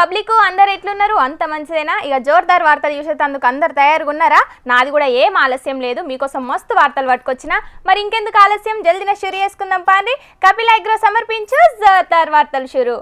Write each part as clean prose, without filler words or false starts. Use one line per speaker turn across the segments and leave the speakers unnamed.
Public అందరు ఎట్లున్నారు? అంత మంచిదేనా? ఇక జోర్దార్ వార్తలు చూసేందుకు అందరు తయారుగా ఉన్నారా? నాది కూడా ఏం ఆలస్యం లేదు, మీకోసం మస్తు వార్తలు పట్టుకొచ్చిన. మరి ఇంకెందుకు ఆలస్యం, జల్దిన షురు చేసుకుందాం పాండి. కపిల్ అగ్రో సమర్పించు జోర్దార్ వార్తలు షురు.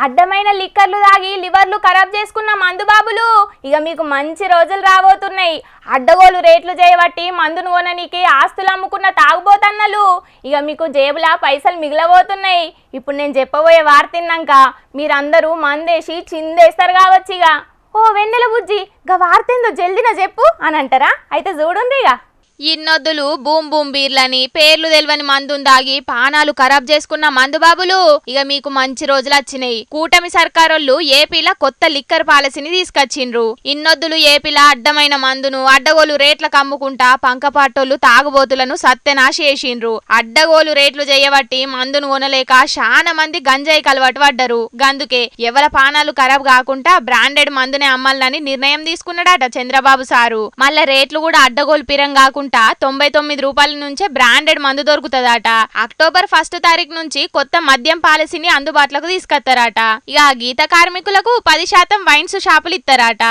అడ్డమైన లిక్కర్లు తాగి లివర్లు ఖరాబ్ చేసుకున్న మందుబాబులు ఇక మీకు మంచి రోజులు రాబోతున్నాయి. అడ్డగోలు రేట్లు చేయబట్టి మందును కొననీకి ఆస్తులు అమ్ముకున్న తాగుబోతన్నలు ఇక మీకు జేబులా పైసలు మిగిలబోతున్నాయి. ఇప్పుడు నేను చెప్పబోయే వార్త తిన్నాక మీరందరూ మందేసి చిందేస్తారు కావచ్చు. ఇక ఓ వెన్నెల బుజ్జి గా వార్త ఏందో జల్దిన చెప్పు అని అంటారా? అయితే చూడండి. ఇక
ఇన్నొద్దులు బూమ్ బూమ్ బీర్లని పేర్లు తెలవని మందును దాగి పానాలు ఖరాబ్ చేసుకున్న మందుబాబులు ఇక మీకు మంచి రోజులు వచ్చినాయి. కూటమి సర్కారోళ్ళు ఏపీలో కొత్త లిక్కర్ పాలసీని తీసుకొచ్చిండ్రు. ఇన్నొద్దులు ఏపీలో అడ్డమైన మందును అడ్డగోలు రేట్లకు అమ్ముకుంటా పంకపాటోళ్ళు తాగుబోతులను సత్యనాశ చేసిండ్రు. అడ్డగోలు రేట్లు చేయబట్టి మందును కొనలేక చాలా మంది గంజాయికి అలవాటు పడ్డరు. గందుకే ఎవల పానాలు ఖరాబ్ కాకుండా బ్రాండెడ్ మందునే అమ్మాలని నిర్ణయం తీసుకున్నాడట చంద్రబాబు సారు. మళ్ళా రేట్లు కూడా అడ్డగోలు పిరం కాకుండా 99 రూపాయల నుంచే బ్రాండెడ్ మందు దొరుకుతుందట. అక్టోబర్ 1 తారీఖు నుంచి కొత్త మద్యం పాలసీని అందుబాటులోకి తీసుకొస్తారట. ఇక గీత కార్మికులకు 10% వైన్స్ షాపులు ఇస్తారట.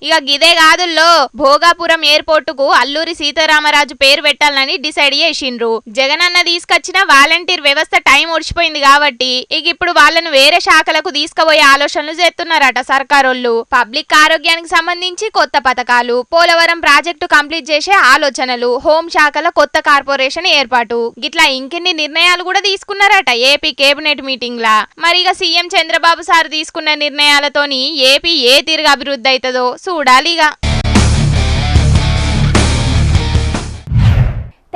ఇక గిదే కాదుల్లో భోగాపురం ఎయిర్పోర్ట్ కు అల్లూరి సీతారామరాజు పేరు పెట్టాలని డిసైడ్ చేసిండ్రు. జగనన్న తీసుకొచ్చిన వాలంటీర్ వ్యవస్థ టైం ఒడిచిపోయింది కాబట్టి ఇక ఇప్పుడు వాళ్ళను వేరే శాఖలకు తీసుకుపోయే ఆలోచనలు చేస్తున్నారట సర్కారోళ్ళు. పబ్లిక్ ఆరోగ్యానికి సంబంధించి కొత్త పథకాలు, పోలవరం ప్రాజెక్టు కంప్లీట్ చేసే ఆలోచనలు, హోం శాఖల కొత్త కార్పొరేషన్ ఏర్పాటు, గిట్లా ఇంకెన్ని నిర్ణయాలు కూడా తీసుకున్నారట ఏపీ కేబినెట్ మీటింగ్ లా. మరి ఇక సీఎం చంద్రబాబు సార్ తీసుకున్న నిర్ణయాలతోని ఏపీ ఏ తీరుగా అభివృద్ధి అవుతుందో చూడాలిగా.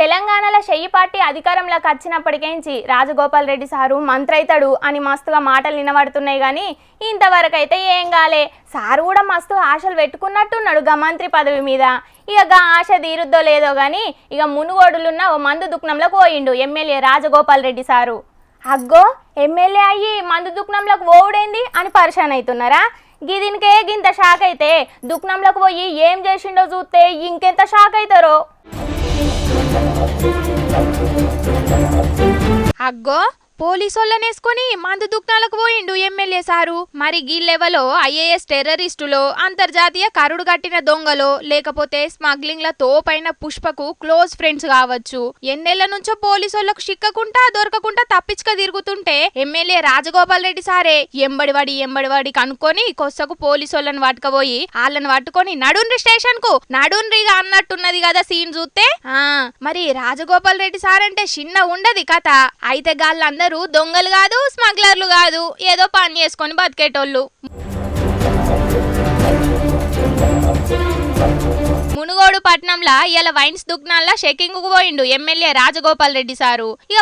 తెలంగాణలో షెయ్యి పార్టీ అధికారంలోకి వచ్చినప్పటికేంచి రాజగోపాల్ రెడ్డి సారు మంత్రి అవుతాడు అని మస్తుగా మాటలు వినబడుతున్నాయి. కానీ ఇంతవరకు అయితే ఏం కాలే. సారు కూడా మస్తు ఆశలు పెట్టుకున్నట్టున్నాడు గా మంత్రి పదవి మీద. ఇక గా ఆశ తీరుద్దో లేదో కానీ ఇక మునుగోడులున్న ఓ మందు దుకాణంలోకి పోయిండు ఎమ్మెల్యే రాజగోపాల్ రెడ్డి సారు. అగ్గో ఎమ్మెల్యే అయ్యి మందు దుకాణంలోకి పోవుడేంది అని పరిశాన్ అవుతున్నారా? గిదినికే గింత షాక్ అయితే దుకాణంలోకి పోయి ఏం చేసిండో చూస్తే ఇంకెంత షాక్ అవుతారో.
అగ్గో పోలీసోళ్ళనేసుకొని మందు దుకాణాలకు పోయిండు ఎమ్మెల్యే సారు. మరి గీళ్ళెవలో ఐఏఎస్ టెర్రరిస్టులో, అంతర్జాతీయ కరుడు కట్టిన దొంగలో, లేకపోతే స్మగ్లింగ్ ల తోపైన పుష్పకు క్లోజ్ ఫ్రెండ్స్ కావచ్చు. ఎన్నేళ్ల నుంచో పోలీసోళ్లకు చిక్కకుండా దొరకకుండా తప్పించుక తిరుగుతుంటే ఎమ్మెల్యే రాజగోపాల్ రెడ్డి సారే ఎంబడివాడి కనుక్కొని కొස්සకు పోలీసోళ్ళని పట్టుకపోయి వాళ్ళని పట్టుకొని నడుండ్రి స్టేషన్ కు నడుండ్రిగా అన్నట్టున్నది కదా సీన్ చూస్తే. మరి రాజగోపాల్ రెడ్డి సార్ అంటే చిన్న ఉండది కథ. అయితే గాళ్ళందరూ దొంగలు కాదు, స్మగ్లర్లు కాదు, ఏదో పని చేసుకొని బతికేటోళ్ళు. మునుగోడు పట్నంలా ఇలా వైన్స్ దుకాణాల్లో షెకింగ్ కు పోయిండు ఎమ్మెల్యే రాజగోపాల్ రెడ్డి సారు. ఇక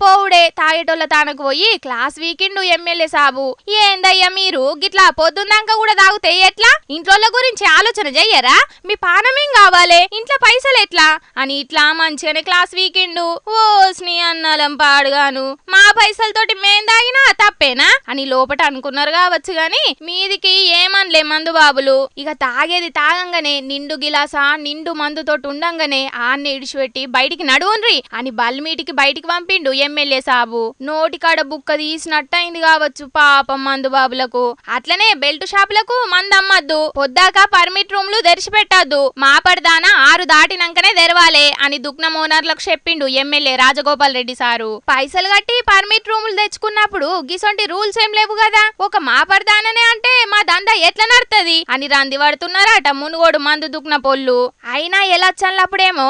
పోవుడే తాగేటోళ్ళ తానకు పోయి క్లాస్ వీకిండు ఎమ్మెల్యే సాబు. ఏందయ్యా మీరు గిట్లా పొద్దున్నాక కూడా తాగుతే ఎట్లా? ఇంట్లోళ్ళ గురించి ఆలోచన చెయ్యరా? మీ పానమేం కావాలి, ఇంట్లో పైసలు ఎట్లా అని ఇట్లా మంచిగానే క్లాస్ వీకిండు. ఓ స్నీ అన్నాలం పాడుగాను, మా పైసలతోటి మేం తాగినా తప్పేనా అని లోపట అనుకున్నారు కావచ్చు. గాని మీదికి ఏమనలే మందు బాబులు. ఇక తాగేది తాగంగానే నిండు గిలాస నిండు మందుతోటి ఉండంగానే ఆన్ని ఇడిచిపెట్టి బయటికి నడువుండ్రి అని బల్మీటికి బయటికి పంపిండు ఎమ్మెల్యే సాబు. నోటికాడ బుక్క తీసినట్టయింది కావచ్చు పాపం మందు బాబులకు. అట్లనే బెల్ట్ షాపులకు మందు అమ్మద్దు, పొద్దాక పర్మిట్ రూమ్లు తెరిచిపెట్టద్దు, మాపడదానా 6 దాటినాకనే తెరవాలే అని దుకాణ ఓనర్లకు చెప్పిండు ఎమ్మెల్యే రాజగోపాల్ రెడ్డి సారు. పైసలు కట్టి పర్మిట్ రూములు తెచ్చుకున్నప్పుడు గిసొంటి రూల్స్ ఏం లేవు కదా, ఒక మాపడదాననే అంటే మా దందా ఎట్లా నడుతుంది అని రంది పడుతున్నారట మునుగోడు మందు దుకాణ పొల్లు. అయినా ఎలక్షన్లప్పుడేమో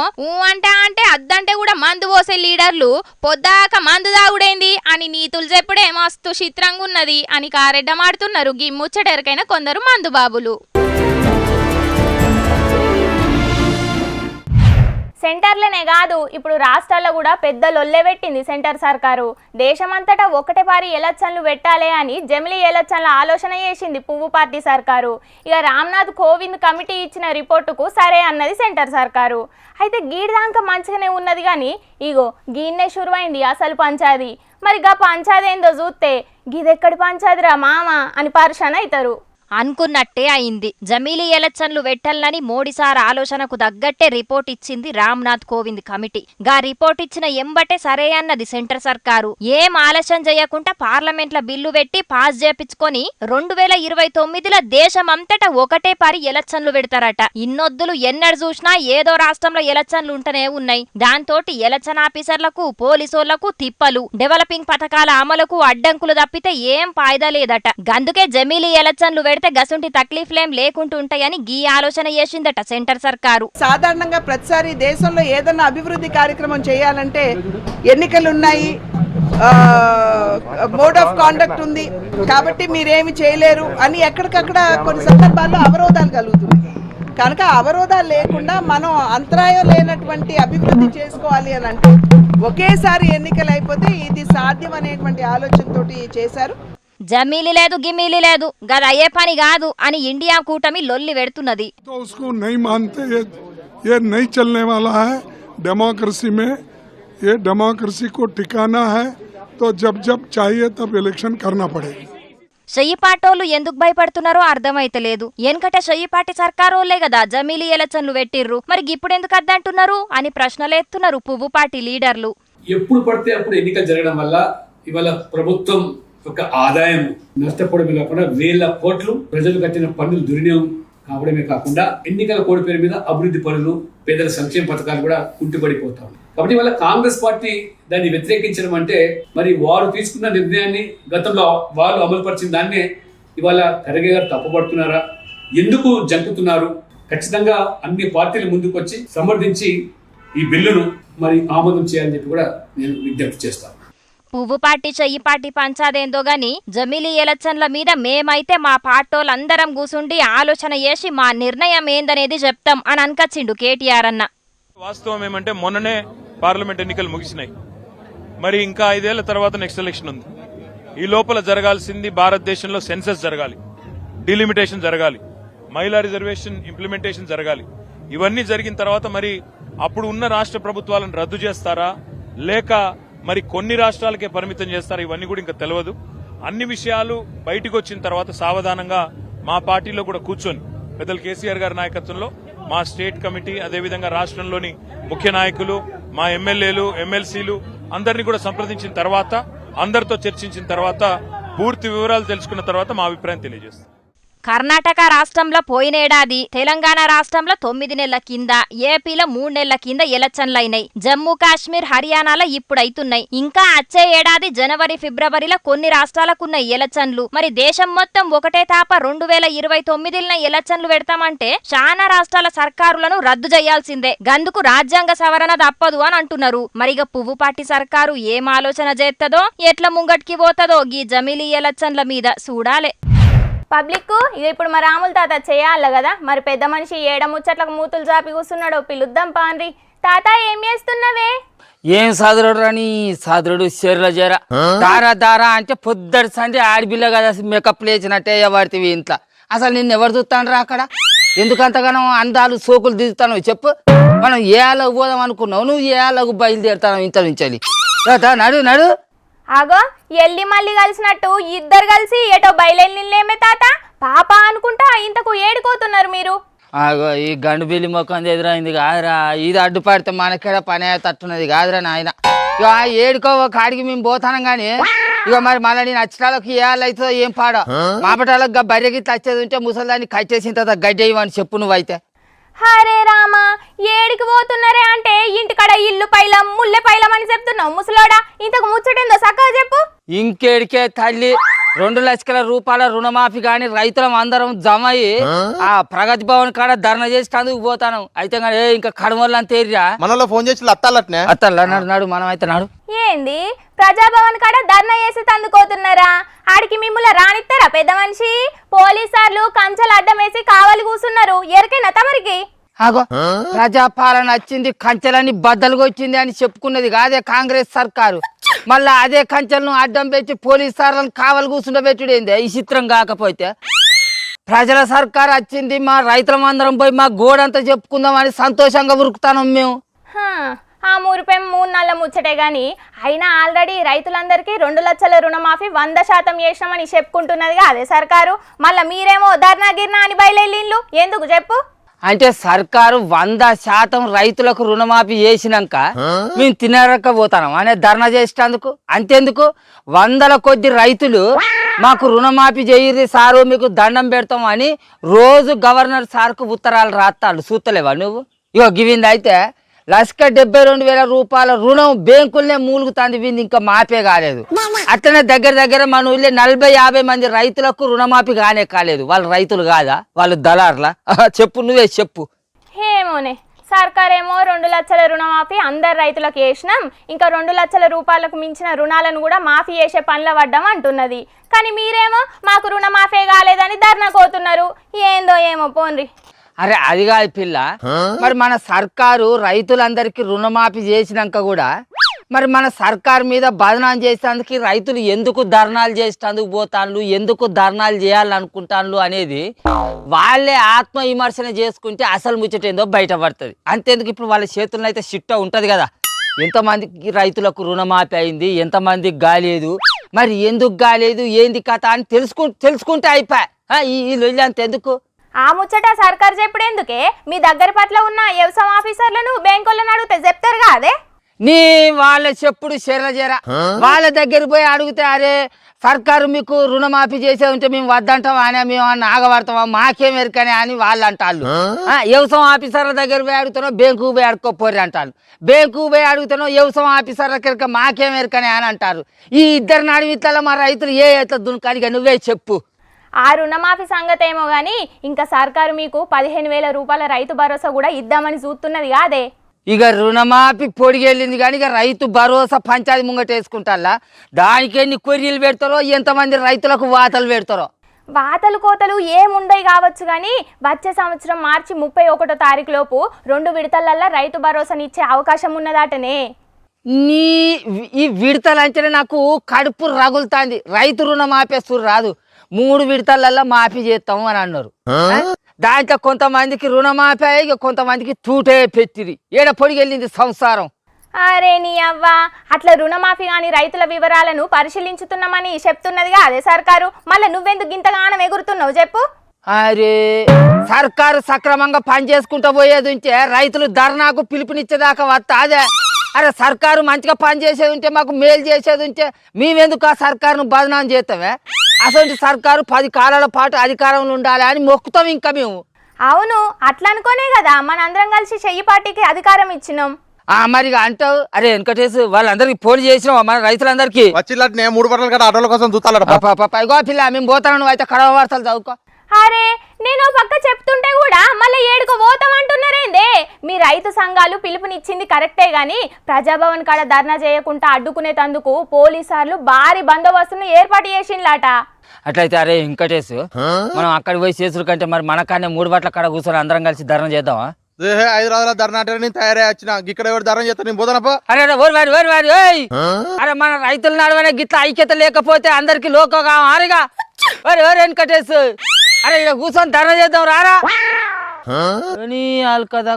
అంటే అద్దంటే కూడా మందు పోసే లీడర్లు పొద్దాక మందు తాగుడైంది అని నీతులు చెప్పుడే మస్తు చిత్రంగా ఉన్నది అని కారెడ్డమాడుతున్నారు గీ ముచ్చటెరకైన కొందరు మందు బాబులు.
సెంటర్లనే కాదు ఇప్పుడు రాష్ట్రాల్లో కూడా పెద్ద లొల్లె పెట్టింది సెంటర్ సర్కారు. దేశమంతటా ఒకటే పారి ఎలక్షన్లు పెట్టాలి అని జమిలీ ఎలక్షన్ల ఆలోచన చేసింది పువ్వు పార్టీ సర్కారు. ఇక రామ్నాథ్ కోవింద్ కమిటీ ఇచ్చిన రిపోర్టుకు సరే అన్నది సెంటర్ సర్కారు. అయితే గీడిదాకా మంచిగానే ఉన్నది కానీ ఇగో గీన్నే షురువైంది అసలు పంచాది. మరి గా పంచాది ఏందో చూస్తే గిదెక్కడి పంచాదిరా మామ అని పరిశాన్ అవుతారు.
అనుకున్నట్టే అయింది. జమీలీ ఎలక్షన్లు పెట్టాలని మోడీ సార్ ఆలోచనకు తగ్గట్టే రిపోర్ట్ ఇచ్చింది రామ్నాథ్ కోవింద్ కమిటీ. గా రిపోర్ట్ ఇచ్చిన ఎంబటే సరే అన్నది సెంటర్ సర్కారు. ఏం ఆలస్యం చేయకుండా పార్లమెంట్ల బిల్లు పెట్టి పాస్ చేపించుకొని 2029లో దేశమంతటా ఒకటే పరి ఎలక్షన్లు పెడతారట. ఇన్నొద్దులు ఎన్నడు చూసినా ఏదో రాష్ట్రంలో ఎలక్షన్లు ఉంటనే ఉన్నాయి. దాంతోటి ఎలక్షన్ ఆఫీసర్లకు పోలీసోళ్లకు తిప్పలు, డెవలపింగ్ పథకాల అమలుకు అడ్డంకులు తప్పితే ఏం ఫాయిదా లేదట. గందుకే జమీలీ ఎలక్షన్లు పెడితే గసుంటి తక్లీఫ్లేం లేకుంటుంటాయని గీ ఆలోచన చేసిందట సెంటర్ సర్కారు.
సాధారణంగా ప్రతిసారి దేశంలో ఏదైనా అభివృద్ధి కార్యక్రమం చేయాలంటే ఎన్నికలు ఉన్నాయి, మోడ్ ఆఫ్ కాండక్ట్ ఉంది, కాబట్టి మీరేమి చేయలేరు అని ఎక్కడికక్కడ కొన్ని సందర్భాల్లో అవరోధాలు కలుగుతున్నాయి. కనుక అవరోధాలు లేకుండా మనం అంతరాయం లేనటువంటి అభివృద్ధి చేసుకోవాలి అని అంటే ఒకేసారి ఎన్నికలు అయిపోతే ఇది సాధ్యం అనేటువంటి ఆలోచనతోటి చేశారు.
జమీలీ లేదు గిమీలీ లేదు, గద అయ్యే పని కాదు అని ఇండియా కూటమి లొల్లి పెడుతున్నది.
तो उसको नहीं मानते, ये नहीं चलने वाला है डेमोक्रेसी में। ये डेमोक्रेसी को टिकाना है तो जब जब चाहिए तब इलेक्शन करना पड़ेगा।
చెయ్యిపాటోళ్ళు ఎందుకు భయపడుతున్నారో అర్థమైతలేదు. ఎనకట చెయ్యిపాటి సర్కారోళ్లే కదా జమీలీ ఎలక్షన్లు పెట్టిర్రు, మరి ఇప్పుడు ఎందుకు అద్దంటున్నారు అని ప్రశ్నలేస్తున్నారు పువ్వు పార్టీ లీడర్లు.
ఎప్పుడు పడితే అప్పుడు ఎన్నికలు జరగడం వల్ల ఇవాళ ప్రభుత్వం యొక్క ఆదాయం నష్టపోవడమే కాకుండా వేల కోట్లు ప్రజలు కట్టిన పన్నులు దుర్వినియోగం కావడమే కాకుండా ఎన్నికల కోడ్ పేరు మీద అభివృద్ధి పనులు, పేదల సంక్షేమ పథకాలు కూడా కుంటుపడిపోతా ఉన్నాయి. కాబట్టి ఇవాళ కాంగ్రెస్ పార్టీ దాన్ని వ్యతిరేకించడం అంటే మరి వారు తీసుకున్న నిర్ణయాన్ని గతంలో వాళ్ళు అమలుపరిచిన దాన్నే ఇవాళ ఖర్గే గారు తప్పుపడుతున్నారా, ఎందుకు జంకుతున్నారు? ఖచ్చితంగా అన్ని పార్టీలు ముందుకు వచ్చి సమర్థించి ఈ బిల్లును మరి ఆమోదం చేయాలని చెప్పి కూడా నేను విజ్ఞప్తి చేస్తాను.
పువ్వు పార్టీ చెయ్యిపాటి పంచాదేందో గాని జమీలీ ఎలక్షన్ల మీద మేమైతే మా పార్టోలందరం కూసుండి ఆలోచన చేసి మా నిర్ణయం ఏందనేది చెప్తాం అని అనకచ్చిండు కేటీఆర్ అన్న.
వాస్తవం ఏమంటే మొన్ననే పార్లమెంట్ ఎన్నికలు ముగిసినాయి. మరి ఇంకా 5 ఏళ్ల తర్వాత నెక్స్ట్ ఎలక్షన్ ఉంది. ఈ లోపల జరగాల్సింది భారతదేశంలో సెన్సస్ జరగాలి, డిలిమిటేషన్ జరగాలి, మహిళా రిజర్వేషన్ ఇంప్లిమెంటేషన్ జరగాలి. ఇవన్నీ జరిగిన తర్వాత మరి అప్పుడు ఉన్న రాష్ట్ర ప్రభుత్వాలను రద్దు చేస్తారా లేక మరి కొన్ని రాష్ట్రాలకే పరిమితం చేస్తారా, ఇవన్నీ కూడా ఇంకా తెలియదు. అన్ని విషయాలు బయటకు వచ్చిన తర్వాత సావధానంగా మా పార్టీలో కూడా కూర్చొని పెద్దలు కేసీఆర్ గారి నాయకత్వంలో మా స్టేట్ కమిటీ, అదేవిధంగా రాష్ట్రంలోని ముఖ్య నాయకులు, మా ఎమ్మెల్యేలు, ఎమ్మెల్సీలు అందరినీ కూడా సంప్రదించిన తర్వాత, అందరితో చర్చించిన తర్వాత, పూర్తి వివరాలు తెలుసుకున్న తర్వాత మా అభిప్రాయం తెలియజేస్తాం.
కర్ణాటక రాష్ట్రంలో పోయినేడాది, తెలంగాణ రాష్ట్రంలో 9 నెలల కింద, ఏపీలో 3 నెలల కింద ఎలక్షన్లైనాయి. జమ్మూ కాశ్మీర్, హర్యానాలో ఇప్పుడైతున్నాయి. ఇంకా వచ్చే ఏడాది జనవరి, ఫిబ్రవరిలో కొన్ని రాష్ట్రాలకున్నాయి ఎలక్షన్లు. మరి దేశం మొత్తం ఒకటే తాప 2029 ఎలక్షన్లు పెడతామంటే చాలా రాష్ట్రాల సర్కారులను రద్దు చేయాల్సిందే. గందుకు రాజ్యాంగ సవరణ తప్పదు అని అంటున్నారు. మరిగా పువ్వు పార్టీ సర్కారు ఏం ఆలోచన చేస్తదో, ఎట్లా ముంగట్కి పోతదో గీ జమీలీ ఎలక్షన్ల మీద చూడాలే.
పబ్లిక్ ఇక ఇప్పుడు మా రాముల తాత చేయాలి కదా, మరి పెద్ద మనిషి ఏడ ముచ్చట్లకు మూతులు చాపి కూర్చున్నాడో పిలుద్దాం పాన్రి. తాత ఏం చేస్తున్నావే?
ఏం సాదురుడు రాని సాదురుడు చీరల చేర దారా దారా అంటే పొద్దటి సండే ఆడిపిల్ల కదా మేకప్ లేచినట్టే పడితే ఇంట్లో. అసలు నిన్ను ఎవరు చూస్తాను రా అక్కడ? ఎందుకంతగానో అందాలు సోకులు దిగుతాను చెప్పు. మనం ఏ ఆలకు పోదాం అనుకున్నావు, నువ్వు ఏ ఆలకు బయలుదేరుతాను ఇంత నుంచి. నడు నడు.
ఆగో ఎల్లి మళ్ళీ కలిసినట్టు ఇద్దరు కలిసి ఏటో బయలుదేరిలేమే తాత పాప అనుకుంటా ఇంతకు ఏడుకోతున్నారు మీరు.
ఆగో ఈ గండు బిల్లి మొక్కం ఎదురైంది కాదురా, ఇది అడ్డుపడితే మనకేడ పని తట్టున్నది కాదురా నాయన. ఇక ఏడుకో కాడికి మేము పోతాను గానీ ఇక మరి మళ్ళీ నేను అచ్చటాలకు ఏ వాళ్ళు అవుతుందో ఏం పాడో. మాపటాలకు బర్రె గిట్ల వచ్చేది ఉంటే ముసలిదాన్ని కట్టేసిన తర్వాత గడ్డేయమని చెప్పు నువ్వైతే.
హరే రామా, ఏడికి పోతున్నారే అంటే ఇంటికాడ ఇల్లు పైలం ముల్లె పైలం అని చెప్తున్నావు ముసలోడా. ఇంతకు ముచ్చటేందో చక్కగా చెప్పు.
ఇంకేడికే తల్లి, 2 లక్షల రూపాయల రుణమాఫీ కానీ రైతులం అందరం జమ అయ్యి ఆ ప్రగతి భవన్ కాడ ధర్నా చేసి అందుకు పోతాను. అయితే కానీ ఇంకా కడమోళ్ళని తేరిరా
మనలో ఫోన్ చేసి అత్తాలట్నే
అత్తల్లా నడు మనం అయితే నడు.
ఏంది ప్రజాభవన్ కాడ ధర్నా చేసి తందుకోతున్నారా? ఆడికి మిమ్మల్ని రానిస్తారా పెద్ద మనిషి? పోలీసార్లు కంచెలు అడ్డం వేసి కావాలి కూర్చున్నారు. ఎరకైనా తమరికి?
ఆగో ప్రజాపాలన వచ్చింది, కంచెలన్నీ బద్దలుగా వచ్చింది అని చెప్పుకున్నది కాదే కాంగ్రెస్ సర్కారు. మళ్ళా అదే కంచెలను అడ్డం పెట్టి పోలీసార్లను కావాలి కూర్చుండబెట్టుడేంది ఈ చిత్రం. కాకపోతే ప్రజల సర్కారు వచ్చింది, మా రైతులం అందరం పోయి మా గోడంతా చెప్పుకుందామని సంతోషంగా ఉరుకుతాను మేము.
ఆ మురిపేం 3 నెలల ముచ్చటే గాని అయినా ఆల్రెడీ రైతులందరికీ 2 లక్షల రుణమాఫీ 100% చేసినామని చెప్పుకుంటున్నదిగా అదే సర్కారు. మళ్ళీ మీరేమో ధర్నా గిర్నా అని బయలుదేరిళ్ళు ఎందుకు చెప్పు?
అంటే సర్కారు 100% రైతులకు రుణమాఫీ చేసినాక మేము తినరకపోతాం అనే ధర్నా చేసేందుకు. అంతేందుకు 100 కొద్ది రైతులు మాకు రుణమాఫీ చేయరు సారు మీకు దండం పెడతాం అని రోజు గవర్నర్ సార్కు ఉత్తరాలు రాస్తాడు. చూస్తలేవా నువ్వు? ఇగో గివింది అయితే 1,72,000 రూపాయల రుణం బ్యాంకులనే మూలుగుతుంది. వీంది ఇంకా మాఫే కాలేదు. అట్లనే దగ్గర మన ఊళ్ళో 40-50 మంది రైతులకు రుణమాఫీ కానే కాలేదు. వాళ్ళు రైతులు కాదా? వాళ్ళు దళార్లా? చెప్పు, నువ్వే చెప్పు.
ఏమోనే సర్కారేమో 2 లక్షల రుణమాఫీ అందరు రైతులకు వేసినాం, ఇంకా 2 లక్షల రూపాయలకు మించిన రుణాలను కూడా మాఫీ చేసే పనిలో పడ్డాం అంటున్నది. కానీ మీరేమో మాకు రుణమాఫీ కాలేదని ధర్నా కోతున్నారు. ఏందో ఏమో పోన్రి.
అరే అది కాదు పిల్ల, మరి మన సర్కారు రైతులందరికీ రుణమాఫీ చేసినాక కూడా మరి మన సర్కారు మీద బదనాం చేసేందుకు రైతులు ఎందుకు ధర్నాలు చేసేందుకు పోతాండ్లు, ఎందుకు ధర్నాలు చేయాలనుకుంటాండ్లు అనేది వాళ్ళే ఆత్మ విమర్శన చేసుకుంటే అసలు ముచ్చటేందో బయటపడుతుంది. అంతేందుకు ఇప్పుడు వాళ్ళ చేతుల్లో అయితే చిట్ట ఉంటుంది కదా, ఎంతమందికి రైతులకు రుణమాఫీ అయింది, ఎంతమందికి కాలేదు, మరి ఎందుకు కాలేదు, ఏంది కథ అని తెలుసుకుంటే అయిపోయా. ఈ లొల్లి అంతెందుకు?
ఆ ముచ్చట సర్కారు చెప్పుడెందుకే? మీ దగ్గర పట్ల ఉన్న వ్యవసాయ ఆఫీసర్లను బ్యాంకులను అడిగితే చెప్తారు కాదే.
నీ వాళ్ళ చెప్పుడు చెరజర వాళ్ళ దగ్గర పోయి అడిగితే అరే సర్కారు మీకు రుణమాఫీ చేసే ఉంటే మేము వద్దంటాం అని మేము ఆగబడతామా, మాకేం ఎరకనే అని వాళ్ళు అంటారు. వ్యవసాయ ఆఫీసర్ల దగ్గర పోయి అడుగుతానో బ్యాంకు పోయి అడుక్కోపోరి అంటారు. బ్యాంకు పోయి అడుగుతానో వ్యవసాయ ఆఫీసర్ల దగ్గర మాకేం ఎరకనే అని అంటారు. ఈ ఇద్దరు నడిమిట్లలో మా రైతులు ఏ ఎట్లా దున్నుకానిగా నువ్వే చెప్పు.
ఆ రుణమాఫీ సంగతి ఏమో గానీ ఇంకా సర్కారు మీకు 15,000 రూపాయల రైతు భరోసా కూడా ఇద్దామని చూస్తున్నది కాదే.
ఇక రుణమాఫీ పొడిగెళ్ళింది కానీ ఇక రైతు భరోసా పంచాయతీ ముంగట వేసుకుంటారా? దానికి ఎన్ని కొర్రీలు పెడతారో, ఎంతమంది రైతులకు వాతలు పెడతారో.
వాతలు కోతలు ఏముండయి కావచ్చు కానీ వచ్చే సంవత్సరం మార్చి 31వ తారీఖు లోపు 2 విడతలల్లో రైతు భరోసానిచ్చే అవకాశం ఉన్నదాటనే.
నీ ఈ విడతలంటేనే నాకు కడుపు రగులుతాంది. రైతు రుణమాఫీ రాదు, 3 విడతలల్లో మాఫీ చేస్తాము అని అన్నారు. దాంట్లో కొంతమందికి రుణమాఫీ అయ్యి కొంతమందికి తూటే పెట్టిరి. ఏడ పొడిగెళ్ళింది సంసారం.
అరే నీ అవ్వ, అట్లా రుణమాఫీ కానీ రైతుల వివరాలను పరిశీలించుతున్నామని చెప్తున్నదిగా అదే సర్కారు. మళ్ళీ నువ్వెందుకు ఇంతగానం ఎగురుతున్నావు చెప్పు?
అరే సర్కారు సక్రమంగా పనిచేసుకుంటూ పోయేది ఉంటే రైతులు ధర్నాకు పిలుపునిచ్చేదాకా వస్తా అదే. అరే సర్కారు మంచిగా పనిచేసేది ఉంటే, మాకు మేలు చేసేది ఉంటే మేమెందుకు ఆ సర్కారును బదనాం చేస్తామే? అసలు సర్కారు 10 కాలాల పాటు అధికారంలో ఉండాలి అని మొక్కుతాం ఇంకా మేము.
అవును, అట్లా అనుకోనే కదా మనందరం కలిసి చెయ్యి పార్టీకి అధికారం ఇచ్చినాం.
మరి అంటావు. అరే వెంకటేష్ వాళ్ళందరికి ఫోన్ చేసినావా మన రైతులందరికీ?
వచ్చినట్టు 3 బట్టలు కదా ఆటోల కోసం చూస్తాడు.
ఇగో పిల్ల మేము పోతాను, నువ్వు అయితే కడవ వార్తలు చదువుకో.
అరే నేను పక్క చెప్తుంటే కూడా మళ్ళీ ఏడుకో పోతామంటున్నారేందే? మీ రైతు సంఘాలు పిలుపునిచ్చింది కరెక్టే గాని ప్రజాభవన్ కాడ ధర్నా చేయకుండా అడ్డుకునేందుకు పోలీసార్లు భారీ బందోబస్తును ఏర్పాటు చేసిండ్లాట.
అట్లయితే అరే వెంకటేష్ మనం అక్కడికి పోయి చేసుడు కంటే మరి మనకానే 3 బట్టల కాడ కూర్చొని అందరం కలిసి ధర్నా చేద్దామా?
హైదరాబాద్ ధర్నా అంటే నేను తయారై వచ్చిన ఇక్కడ ఎవరు ధర్నా చేస్తాను, నేను పోతానప్ప.
అరే అరే మన రైతుల నడవనే గిట్ల ఐక్యత లేకపోతే అందరికి లోకగా ఆరిగా. వెంకటేష్ అరే ఇక్కడ కూర్చొని ధర్నా చేద్దాం రారా. కదా